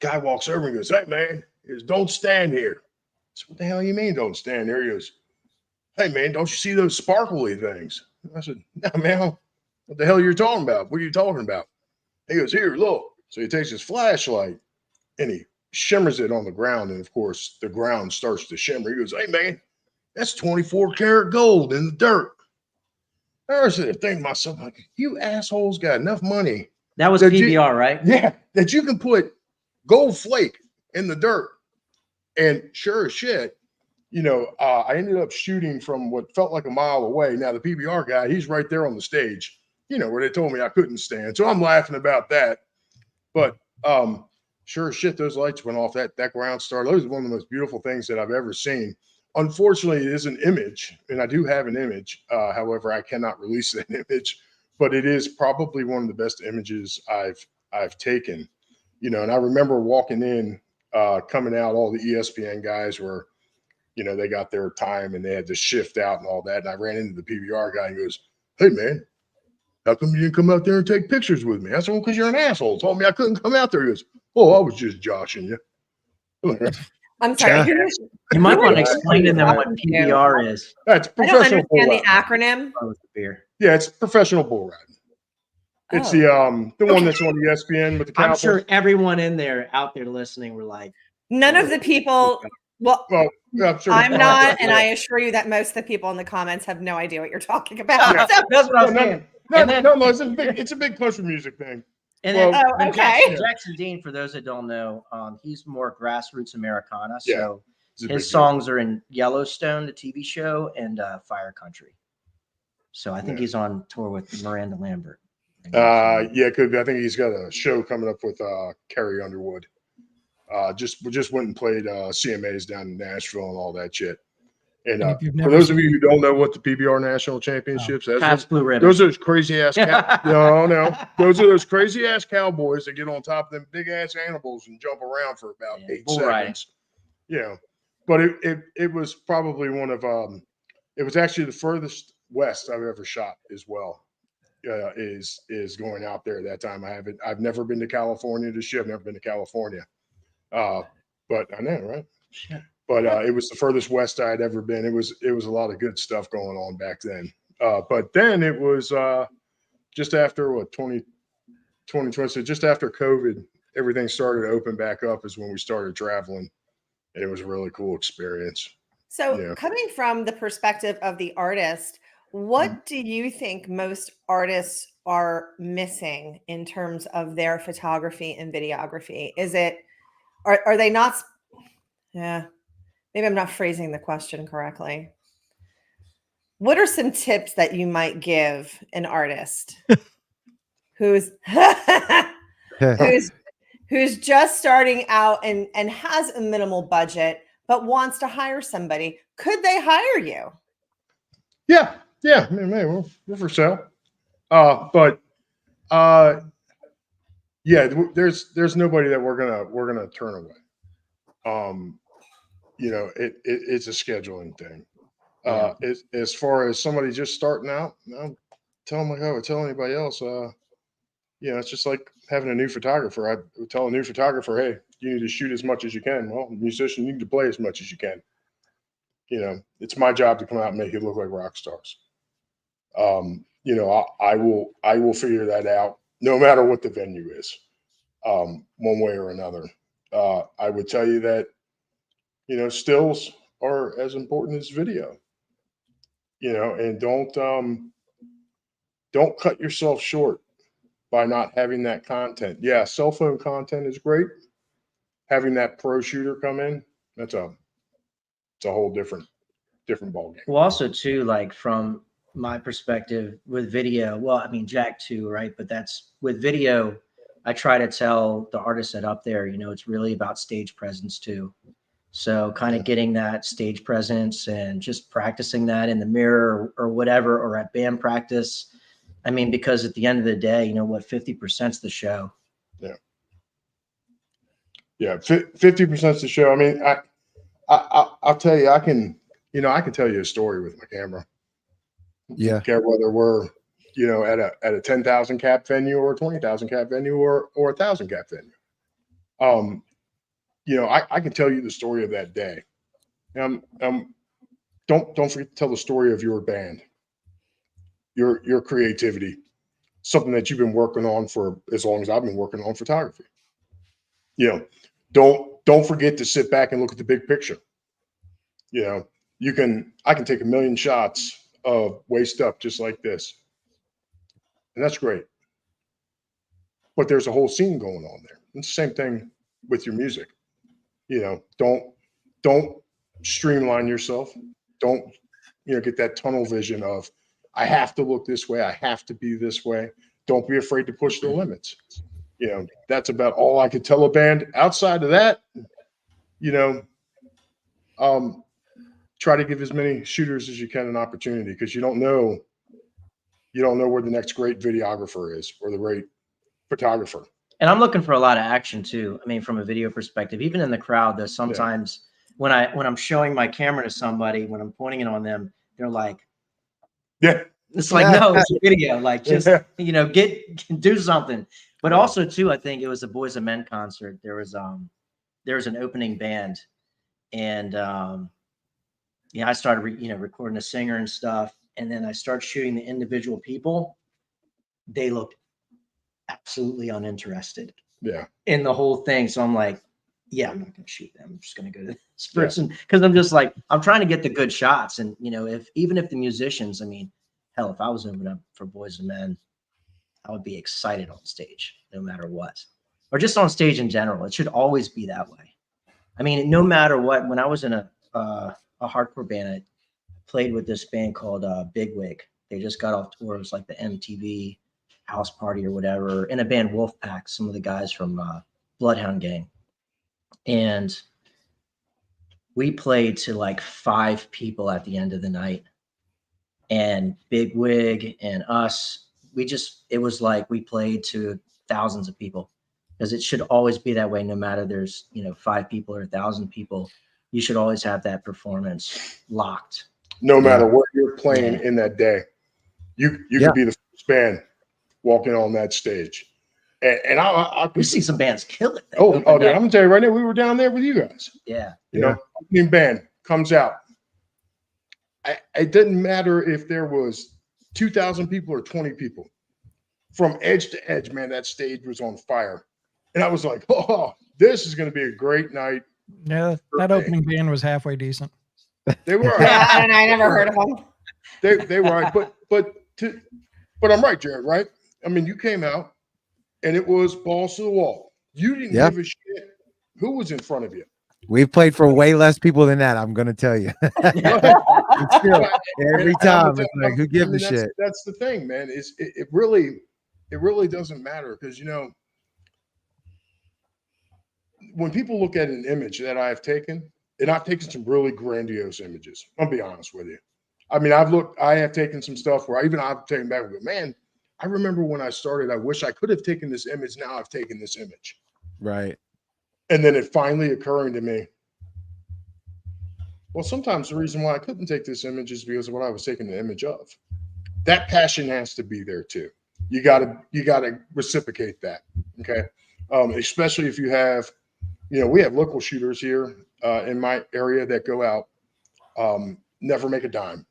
guy walks over and goes, hey, man, don't stand here. I said, what the hell you mean don't stand there? He goes, hey, man, don't you see those sparkly things? I said, no, man, what the hell are you talking about? What are you talking about? He goes, here, look. So he takes his flashlight and he shimmers it on the ground. And of course, the ground starts to shimmer. He goes, hey, man, that's 24 karat gold in the dirt. I was thinking to myself, like, you assholes got enough money. That was PBR, right? Yeah, that you can put gold flake in the dirt. And sure as shit, I ended up shooting from what felt like a mile away. Now, the PBR guy, he's right there on the stage, where they told me I couldn't stand. So I'm laughing about that. But sure as shit, those lights went off. That ground star, those are one of the most beautiful things that I've ever seen. Unfortunately, it is an image, and I do have an image. However, I cannot release that image, but it is probably one of the best images I've taken. And I remember walking in, coming out, all the ESPN guys were, they got their time and they had to shift out and all that. And I ran into the PBR guy and he goes, hey, man, how come you didn't come out there and take pictures with me? I said, well, because you're an asshole. Told me I couldn't come out there. He goes, oh, I was just joshing you. I'm sorry. You might want to explain to them what PBR is. That's professional. I don't understand the acronym. Yeah, it's professional bull riding. It's the one that's on ESPN with the Cowboys. I'm sure everyone out there listening were like, none of the people. Well, yeah, I'm, sure I'm not, and I assure you that most of the people in the comments have no idea what you're talking about. Yeah. So. That's what I was saying. No, it's a big country music thing. And then okay. Jackson Dean, for those that don't know, he's more grassroots Americana. Yeah, so his songs are in Yellowstone, the TV show, and Fire Country. So I think he's on tour with Miranda Lambert. Yeah, could be. I think he's got a show coming up with Carrie Underwood. Just went and played CMAs down in Nashville and all that shit. And for those of you who don't know what the PBR National Championships, Blue Ribbon. Those are those crazy ass no, those are those crazy ass cowboys that get on top of them big ass animals and jump around for about 8 seconds. Yeah, but it was probably one of it was actually the furthest west I've ever shot as well. Is going out there at that time. I've never been to California to shoot. I've never been to California. But I know, right? Shit. But it was the furthest west I had ever been. It was a lot of good stuff going on back then. But then it was just after 2020, so just after COVID, everything started to open back up is when we started traveling. And it was a really cool experience. So coming from the perspective of the artist, what do you think most artists are missing in terms of their photography and videography? Is it, are they not, yeah, maybe I'm not phrasing the question correctly. What are some tips that you might give an artist who's who's just starting out and has a minimal budget, but wants to hire somebody? Could they hire you? Yeah. I mean, we're for sale. Yeah, there's nobody that we're gonna turn away. It's a scheduling thing. As far as somebody just starting out, I'll tell them like I would tell anybody else. It's just like having a new photographer. I would tell a new photographer, hey, you need to shoot as much as you can. Well, musician, you need to play as much as you can. It's my job to come out and make it look like rock stars. I will figure that out no matter what the venue is, one way or another. I would tell you that, stills are as important as video, and don't cut yourself short by not having that content. Yeah, cell phone content is great. Having that pro shooter come in, it's a whole different ballgame. Well, also too, like from my perspective with video, well, I mean, Jack too, right? But that's with video, I try to tell the artists that up there, it's really about stage presence too. So kind of getting that stage presence and just practicing that in the mirror or whatever, or at band practice. I mean, because at the end of the day, 50% is the show. Yeah. 50% is the show. I mean, I'll tell you, I can tell you a story with my camera. Yeah. Care whether we're, at a 10,000 cap venue or a 20,000 cap venue or 1,000 cap venue. I can tell you the story of that day. Don't forget to tell the story of your band, your creativity, something that you've been working on for as long as I've been working on photography. Don't forget to sit back and look at the big picture. I can take 1 million shots of waist up just like this, and that's great. But there's a whole scene going on there. It's the same thing with your music. Don't streamline yourself. Don't, get that tunnel vision of, I have to look this way. I have to be this way. Don't be afraid to push the limits. That's about all I could tell a band. Outside of that, try to give as many shooters as you can an opportunity, because you don't know where the next great videographer is or the great photographer. And I'm looking for a lot of action too. I mean, from a video perspective, even in the crowd, there's sometimes when I'm showing my camera to somebody, when I'm pointing it on them, they're like, it's like, no, it's a video. Like, just, do something. But also too, I think it was a Boys and Men concert. There was an opening band, and I started recording a singer and stuff, and then I started shooting the individual people. They looked absolutely uninterested in the whole thing. So I'm like, I'm not gonna shoot them. I'm just gonna go to this person, because I'm just like, I'm trying to get the good shots. And even if the musicians, I mean, hell, if I was opening up for Boys and Men, I would be excited on stage no matter what, or just on stage in general. It should always be that way. I mean, no matter what. When I was in a hardcore band, I played with this band called Bigwig, They just got off tour. It was like the MTV house party or whatever, and a band Wolfpack, some of the guys from Bloodhound Gang. And we played to like 5 people at the end of the night. And Big Wig and us, it was like we played to thousands of people, because it should always be that way. No matter there's, 5 people or 1,000 people, you should always have that performance locked. No matter what you're playing in that day, you could be the first band walking on that stage. And we see some bands kill it. Dude, I'm gonna tell you right now, we were down there with you guys. Yeah. You know, opening band comes out. It didn't matter if there was 2,000 people or 20 people. From edge to edge, man, that stage was on fire. And I was like, oh, this is going to be a great night. Yeah, that opening band was halfway decent. They were. Yeah, and I never heard of them. They were right, but I'm right, Jared. Right? I mean, you came out, and it was balls to the wall. You didn't give a shit who was in front of you. We've played for way less people than that. I'm gonna tell you. Every time, it's like, who gives a shit? That's the thing, man. It really doesn't matter, because when people look at an image that I've taken, and I've taken some really grandiose images. I'll be honest with you. I mean, I have taken some stuff where I've taken back and go, man, I remember when I started, I wish I could have taken this image. Now I've taken this image. Right. And then it finally occurring to me, well, sometimes the reason why I couldn't take this image is because of what I was taking the image of. That passion has to be there too. You gotta reciprocate that. Okay. Especially if you have, we have local shooters here in my area that go out, never make a dime.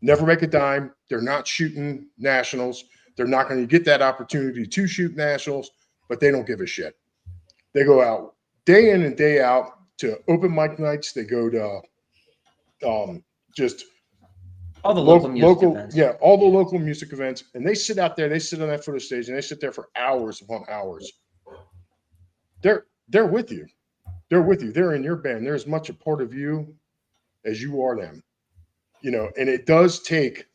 Never make a dime. They're not shooting nationals. They're not going to get that opportunity to shoot nationals, but they don't give a shit. They go out day in and day out to open mic nights. They go to just all the local music events. Yeah, all the local music events. And they sit out there, they sit on that footage stage, and they sit there for hours upon hours. They're with you. They're with you. They're in your band. They're as much a part of you as you are them. And it does take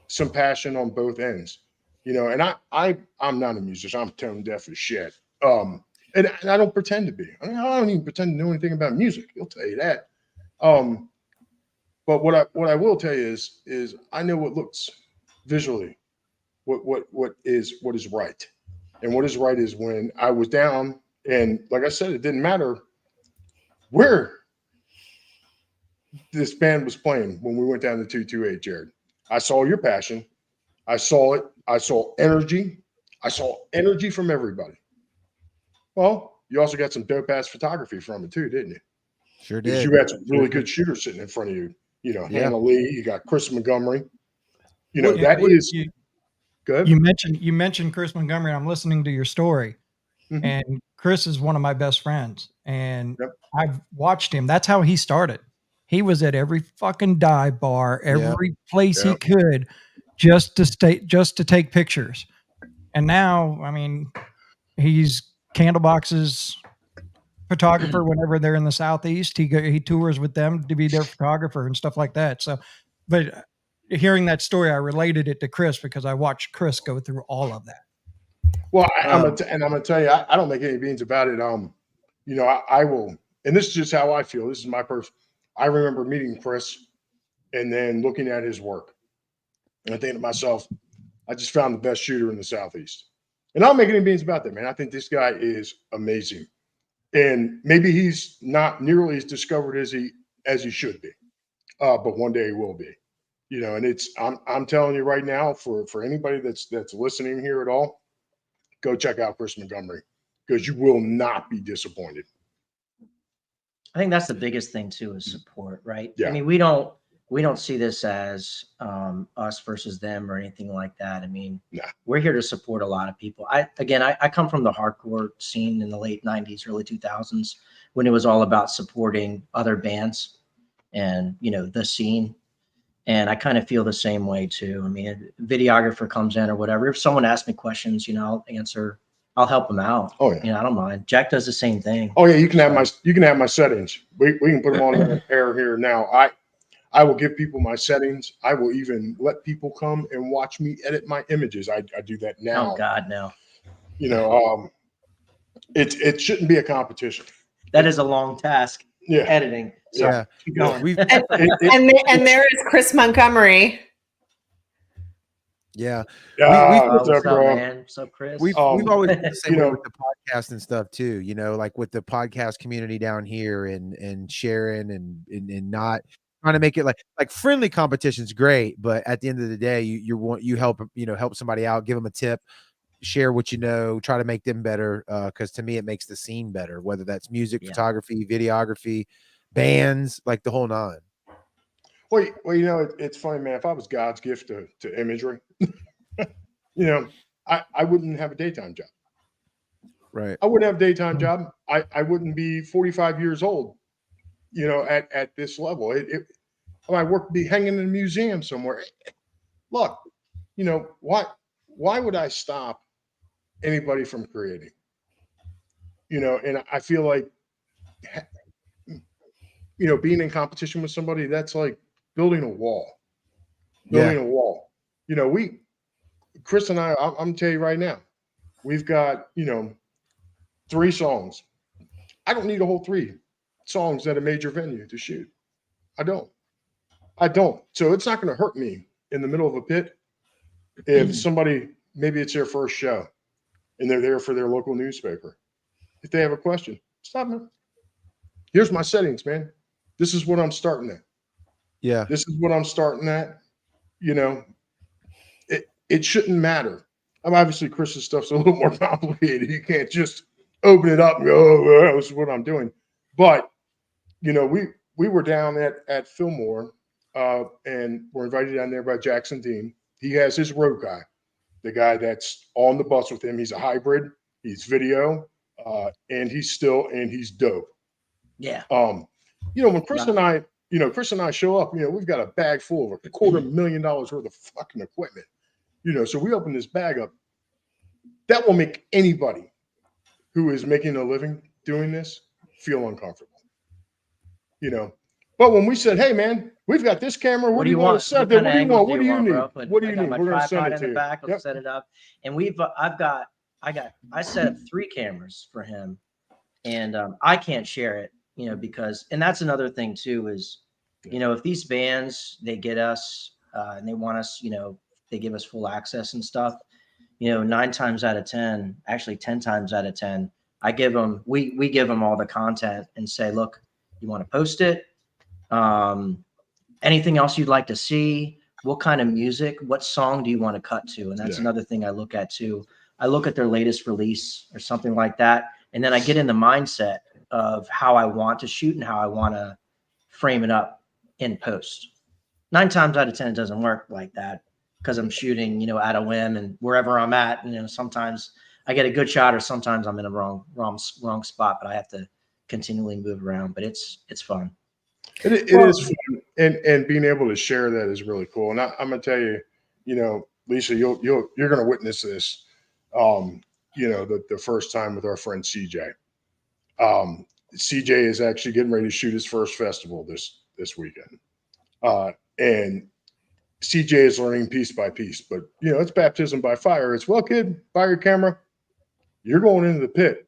some passion on both ends. And I'm not a musician. I'm tone deaf as shit. And I don't pretend to be. I mean, I don't even pretend to know anything about music. He'll tell you that. But what I will tell you is I know what looks visually, what is right. And what is right is when I was down, and like I said, it didn't matter where this band was playing when we went down to 228, Jared. I saw your passion. I saw it. I saw energy. I saw energy from everybody. Well, you also got some dope ass photography from it too, didn't you? Sure did. You had some really good shooters sitting in front of you. Hannah Lee. You got Chris Montgomery. Good. You mentioned Chris Montgomery. I'm listening to your story, and Chris is one of my best friends, and I've watched him. That's how he started. He was at every fucking dive bar, every place he could, just to take pictures. And now, I mean, he's Candlebox's photographer whenever they're in the Southeast. He tours with them to be their photographer and stuff like that. So, but hearing that story, I related it to Chris because I watched Chris go through all of that. Well, I'm gonna tell you, I don't make any beans about it. I will, and this is just how I feel. This is my person. I remember meeting Chris and then looking at his work, and I think to myself, I just found the best shooter in the Southeast. And I don't make any beans about that, man. I think this guy is amazing. And maybe he's not nearly as discovered as he should be. But one day he will be. And I'm telling you right now, for anybody that's listening here at all, go check out Chris Montgomery, because you will not be disappointed. I think that's the biggest thing too, is support, right? Yeah. I mean, we don't see this as us versus them or anything like that. I mean, we're here to support a lot of people. I come from the hardcore scene in the late 90s, early 2000s, when it was all about supporting other bands and, the scene. And I kind of feel the same way too. I mean, a videographer comes in or whatever. If someone asks me questions, I'll answer. I'll help them out. Oh yeah. I don't mind. Jack does the same thing. Oh yeah. You can have my settings. We can put them on the air here now. I will give people my settings. I will even let people come and watch me edit my images. I do that now. Oh God, no. You know, it shouldn't be a competition. That is a long task. Yeah. Editing. So Yeah. keep going. We've And there is Chris Montgomery. yeah. What's what's up, up, bro? man? What's up, Chris? We've always been the same you way know, with the podcast and stuff too, you know, like with the podcast community down here and sharing and not trying to make it like friendly competition's great, but at the end of the day, you help, you know, help somebody out, give them a tip, share what you know, try to make them better. Because to me, it makes the scene better, whether that's music, photography, videography, bands, like the whole nine. Well, you know, it's funny, man. If I was God's gift to imagery, you know, I wouldn't have a daytime job. Right. I wouldn't have a daytime job. I wouldn't be 45 years old, you know, at this level. My work would be hanging in a museum somewhere. Look, you know, why would I stop anybody from creating? You know, and I feel like, you know, being in competition with somebody, that's like building a wall. Building a wall. You know, Chris and I'm gonna tell you right now, we've got, you know, 3 songs. I don't need a whole 3 songs at a major venue to shoot. I don't. So it's not going to hurt me in the middle of a pit if somebody, maybe it's their first show and they're there for their local newspaper. If they have a question, stop me. Here's my settings, man. This is what I'm starting at. Yeah. This is what I'm starting at. You know, it shouldn't matter. Obviously, Chris's stuff's a little more complicated. You can't just open it up and go, oh, this is what I'm doing. But, you know, we were down at Fillmore and we're invited down there by Jackson Dean. He has his road guy, the guy that's on the bus with him. He's a hybrid. He's video and he's dope. Yeah. You know, when Chris and I show up, you know, we've got a bag full of $250,000 worth of fucking equipment. You know, so we open this bag up. That will make anybody who is making a living doing this feel uncomfortable. You know, but when we said, "Hey, man, we've got this camera. What do you want to set there? What do you want? What do you need? What do you need? We're going to send it to you." Back, I'll set it up, and I set up 3 cameras for him, and I can't share it, you know, because, and that's another thing too is, you know, if these bands they get us and they want us, you know, they give us full access and stuff, you know, 9 times out of 10, actually 10 times out of 10, I give them, we give them all the content and say, look, you want to post it? Anything else you'd like to see? What kind of music? What song do you want to cut to? And that's another thing I look at too. I look at their latest release or something like that. And then I get in the mindset of how I want to shoot and how I want to frame it up in post. 9 times out of 10, it doesn't work like that because I'm shooting, you know, at a whim and wherever I'm at, you know, sometimes I get a good shot or sometimes I'm in a wrong spot, but I have to continually move around, but it's fun. It is fun. And being able to share that is really cool. And I'm going to tell you, you know, Lisa, you're going to witness this, you know, the first time with our friend CJ. CJ is actually getting ready to shoot his first festival this weekend. And CJ is learning piece by piece, but you know, it's baptism by fire. It's, well, kid, buy your camera. You're going into the pit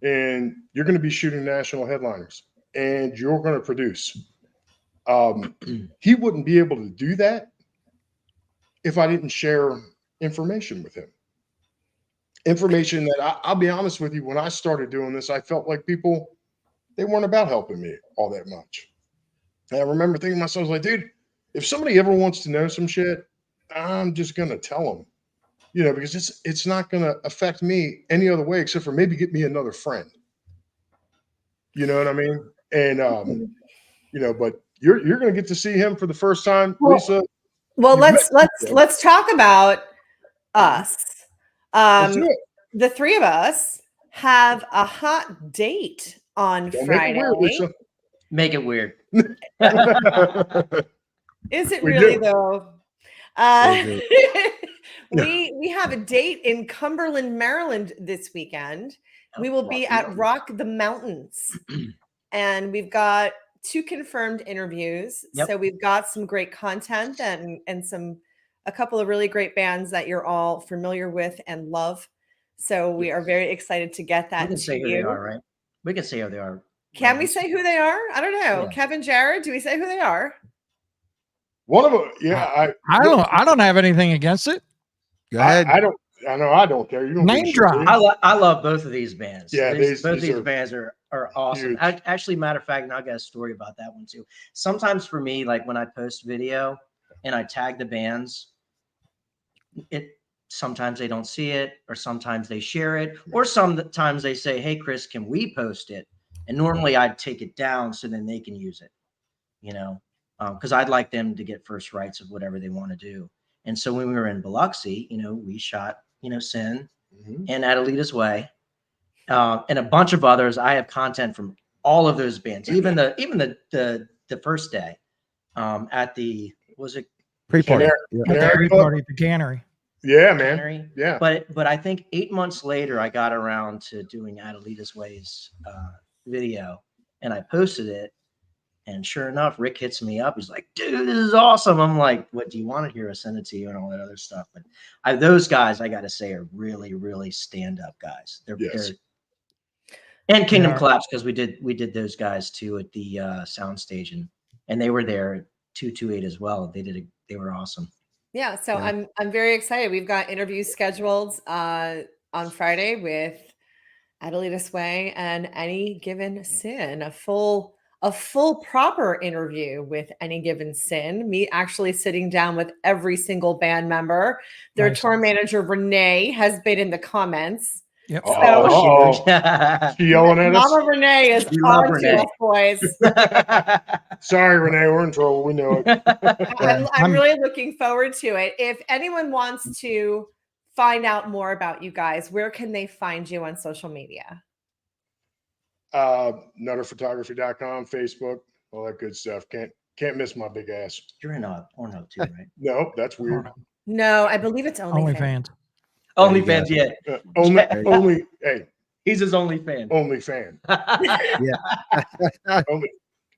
and you're going to be shooting national headliners and you're going to produce. He wouldn't be able to do that if I didn't share information with him. Information that I'll be honest with you, when I started doing this, I felt like people, they weren't about helping me all that much. And I remember thinking to myself, like, dude, if somebody ever wants to know some shit, I'm just going to tell them, you know, because it's not going to affect me any other way except for maybe get me another friend. You know what I mean? And, you know, but you're going to get to see him for the first time, Lisa. Well, let's talk about us. The 3 of us have a hot date on Friday. Make it weird. Is it really though? We have a date in Cumberland, Maryland this weekend. We will be at Rock the Mountains, and we've got 2 confirmed interviews. Yep. So we've got some great content and a couple of really great bands that you're all familiar with and love. So we are very excited to get that We can to say who you. they are, right? We can say who they are. Can we say who they are? I don't know. Yeah. Kevin, Jared, do we say who they are? One of them, yeah. I don't have anything against it. Go ahead. I don't. I know. I don't care. You don't Name give a shit, drop. do you? I love both of these bands. Yeah, both of these these are bands are awesome. huge. Actually, matter of fact, and I'll get a story about that one too. Sometimes for me, like when I post video and I tag the bands, sometimes they don't see it, or sometimes they share it, or sometimes they say, "Hey, Chris, can we post it?" And normally I'd take it down so then they can use it, because I'd like them to get first rights of whatever they want to do. And so when we were in Biloxi, we shot, Sin and Adelita's Way, and a bunch of others. I have content from all of those bands, even the first day at the Pre-party. Pre-party at the cannery. Yeah, man. Cannery. Yeah. But I think 8 months later, I got around to doing Adelita's Way's video, and I posted it. And sure enough, Rick hits me up. He's like, "Dude, this is awesome." I'm like, "What do you want to hear? I send it to you," and all that other stuff. But those guys, I got to say, are really, really stand-up guys. They're and Kingdom Collapse, because we did those guys too at the soundstage, and they were there at 228 as well. They were awesome. Yeah, so I'm very excited. We've got interviews scheduled on Friday with Adelita Sway and Any Given Sin, a full proper interview with Any Given Sin. Me actually sitting down with every single band member. Their tour manager Renee has been in the comments. Yep. So she yelling at us. Mama Renee is on to us, boys. Sorry, Renee, we're in trouble. We know it. I'm really looking forward to it. If anyone wants to find out more about you guys, where can they find you on social media? Nutterphotography.com, Facebook, all that good stuff. Can't miss my big ass. You're in Pornhub too, right? No, that's weird. No, I believe it's OnlyFans. OnlyFans, yeah. Only. Hey, he's his only fan. Only fan. Yeah.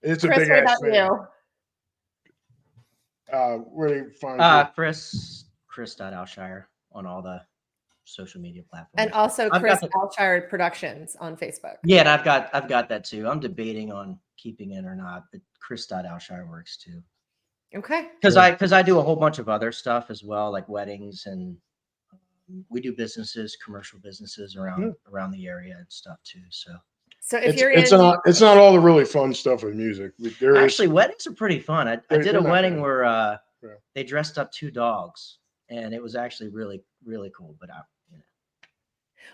It's a Chris, big what ass about fan. Where do you find Chris.Aleshire on all the social media platforms. And also Chris Aleshire Productions on Facebook. Yeah, and I've got that too. I'm debating on keeping it or not, but Chris.Aleshire works too. Okay. Because I do a whole bunch of other stuff as well, like weddings, and we do commercial businesses around the area and stuff too. So if it's not all the really fun stuff with music. Actually, weddings are pretty fun. I did a wedding where they dressed up 2 dogs, and it was actually really, really cool. But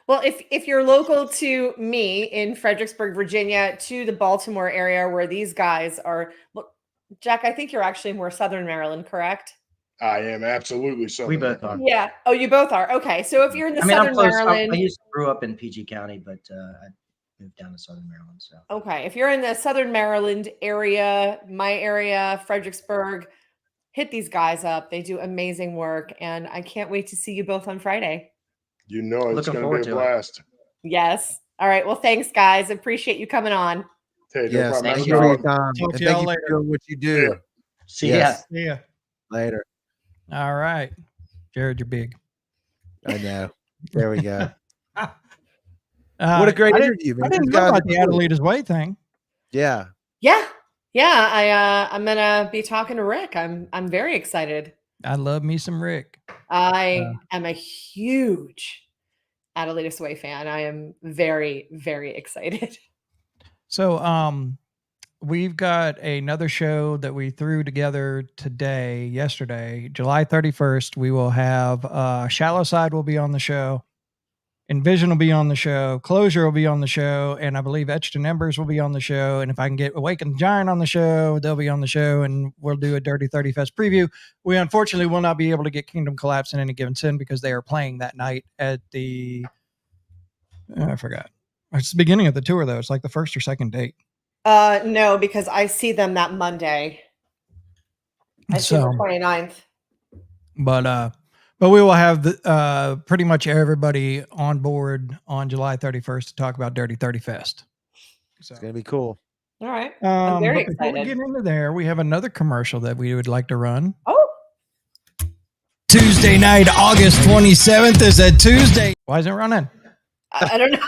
well, if you're local to me in Fredericksburg, Virginia, to the Baltimore area where these guys are, look, Jack, I think you're actually more Southern Maryland, correct? I am absolutely Southern. We both are. Yeah. Oh, you both are. Okay. So if you're in the Southern Maryland, I grew up in PG County, but I moved down to Southern Maryland. So okay, if you're in the Southern Maryland area, my area, Fredericksburg, hit these guys up. They do amazing work, and I can't wait to see you both on Friday. You know it's going to be a blast. Yes. All right. Well, thanks, guys. Appreciate you coming on. Hey, yes, thank you for your time. And thank you for doing what you do. Yeah. See ya. See ya. Later. All right. Jared, you're big. I know. There we go. What a great interview, man. I didn't know about the Adelita's Way thing. Yeah. Yeah. Yeah. I'm gonna be talking to Rick. I'm very excited. I love me some Rick. I am a huge Adelita Sway fan. I am very, very excited. So we've got another show that we threw together yesterday, July 31st. We will have Shallow Side will be on the show. Envision will be on the show. CloZure will be on the show. And I believe Etched in Embers will be on the show. And if I can get Awakened Giant on the show, they'll be on the show. And we'll do a Dirty 30 Fest preview. We unfortunately will not be able to get Kingdom Collapse and Any Given Sin because they are playing that night at the, I forgot. It's the beginning of the tour, though. It's like the first or second date. No, because I see them that Monday. I see the 29th. But we will have pretty much everybody on board on July 31st to talk about Dirty 30 Fest. So it's gonna be cool. All right. I'm very But before we excited. get into there, we have another commercial that we would like to run. Oh. Tuesday night, August 27th is a Tuesday. Why is it running? I don't know.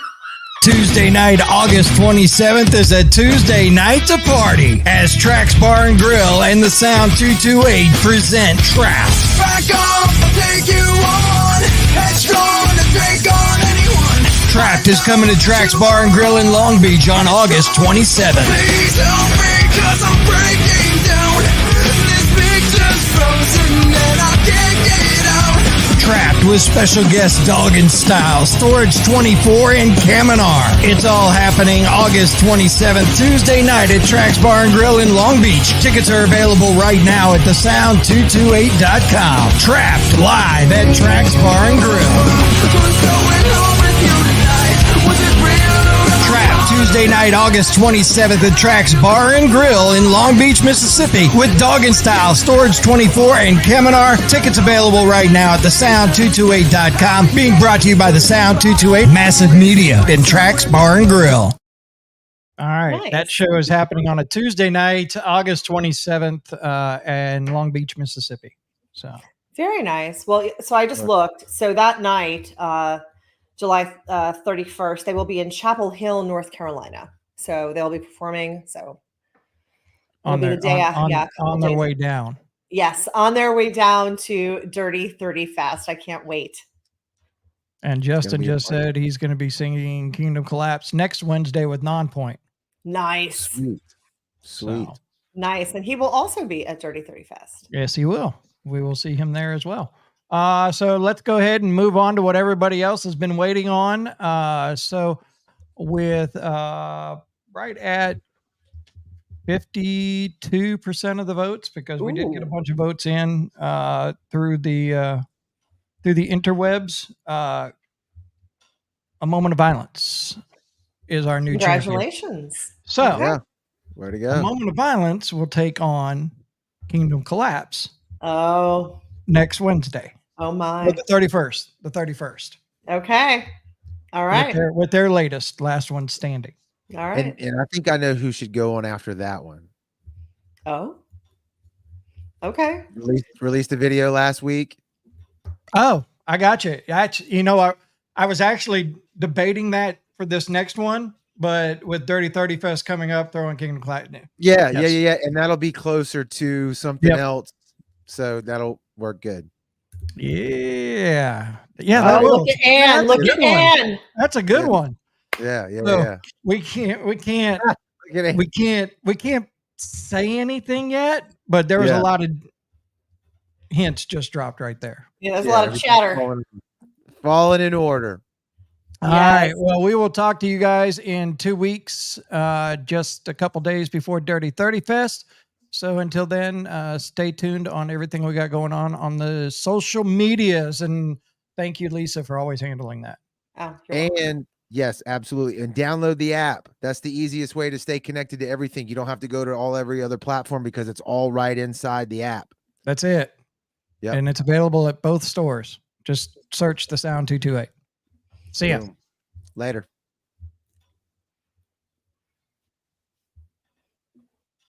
Tuesday night, August 27th is a Tuesday night to party as Trax Bar and Grill and the Sound 228 present Trap. Back off, I'll take you on. Headstrong to drink on anyone. Trapped is coming to Trax Bar and Grill in Long Beach on August 27th. Please help me, cause I'm breaking down. This picture's frozen and I can't get out. Trapped with special guest Dog and Style, Storage 24 in Kaminar. It's all happening August 27th, Tuesday night at Trax Bar and Grill in Long Beach. Tickets are available right now at thesound228.com. Trapped live at Trax Bar and Grill. What's going on with you tonight? Was it real or Trapped Tuesday night, August 27th at Trax Bar and Grill in Long Beach, Mississippi with Dog and Style, Storage 24 and Kaminar. Tickets available right now at thesound228.com. Being brought to you by the Sound 228 Massive Media in Trax Bar and Grill. All right. Nice. That show is happening on a Tuesday night, August 27th, in Long Beach, Mississippi. So Very nice. Well, so I just looked. So that night, July 31st, they will be in Chapel Hill, North Carolina. So they'll be performing. So on it'll their, be the day on, yeah, a couple on their days. way down. Yes, on their way down to Dirty 30 Fest. I can't wait. And Justin be a just party. said he's going to be singing Kingdom Collapse next Wednesday with Nonpoint. Nice. Sweet. Sweet. So, Nice. And he will also be at Dirty 30 Fest. yes, he will. We will see him there as well. So let's go ahead and move on to what everybody else has been waiting on. So with right at 52% of the votes, because we did get a Ooh. bunch of votes in through the interwebs. A Moment of Violence is our new champion. Congratulations. So Yeah. Where to A go? Moment of Violence will take on Kingdom Collapse Oh, next Wednesday. oh my. But the 31st. The 31st. Okay. All right. With their latest, last one standing. All right. And I think I know who should go on after that one. Oh. Okay. Released a video last week. Oh, I got you. I was actually debating that for this next one, but with Dirty 30 Fest coming up, throwing Kingdom Collapse. Yeah, Yes. yeah. And that'll be closer to something Yep. else. So that'll work good. Yeah. Oh, That will. look at Ann. That's a Look at good one. Ann. That's a good Yeah. one. Yeah. So, we can't Look at it. we can't say anything yet, but there was Yeah. a lot of hints just dropped right there. Yeah, there's a lot of chatter. Falling in order. All right. Well, we will talk to you guys in 2 weeks, just a couple days before Dirty 30 Fest. So until then, stay tuned on everything we got going on the social medias. And thank you, Lisa, for always handling that. Oh, you're welcome. And yes, absolutely. And download the app. That's the easiest way to stay connected to everything. You don't have to go to every other platform because it's all right inside the app. That's it. Yep. And it's available at both stores. Just search the Sound 228. See ya. Boom. Later.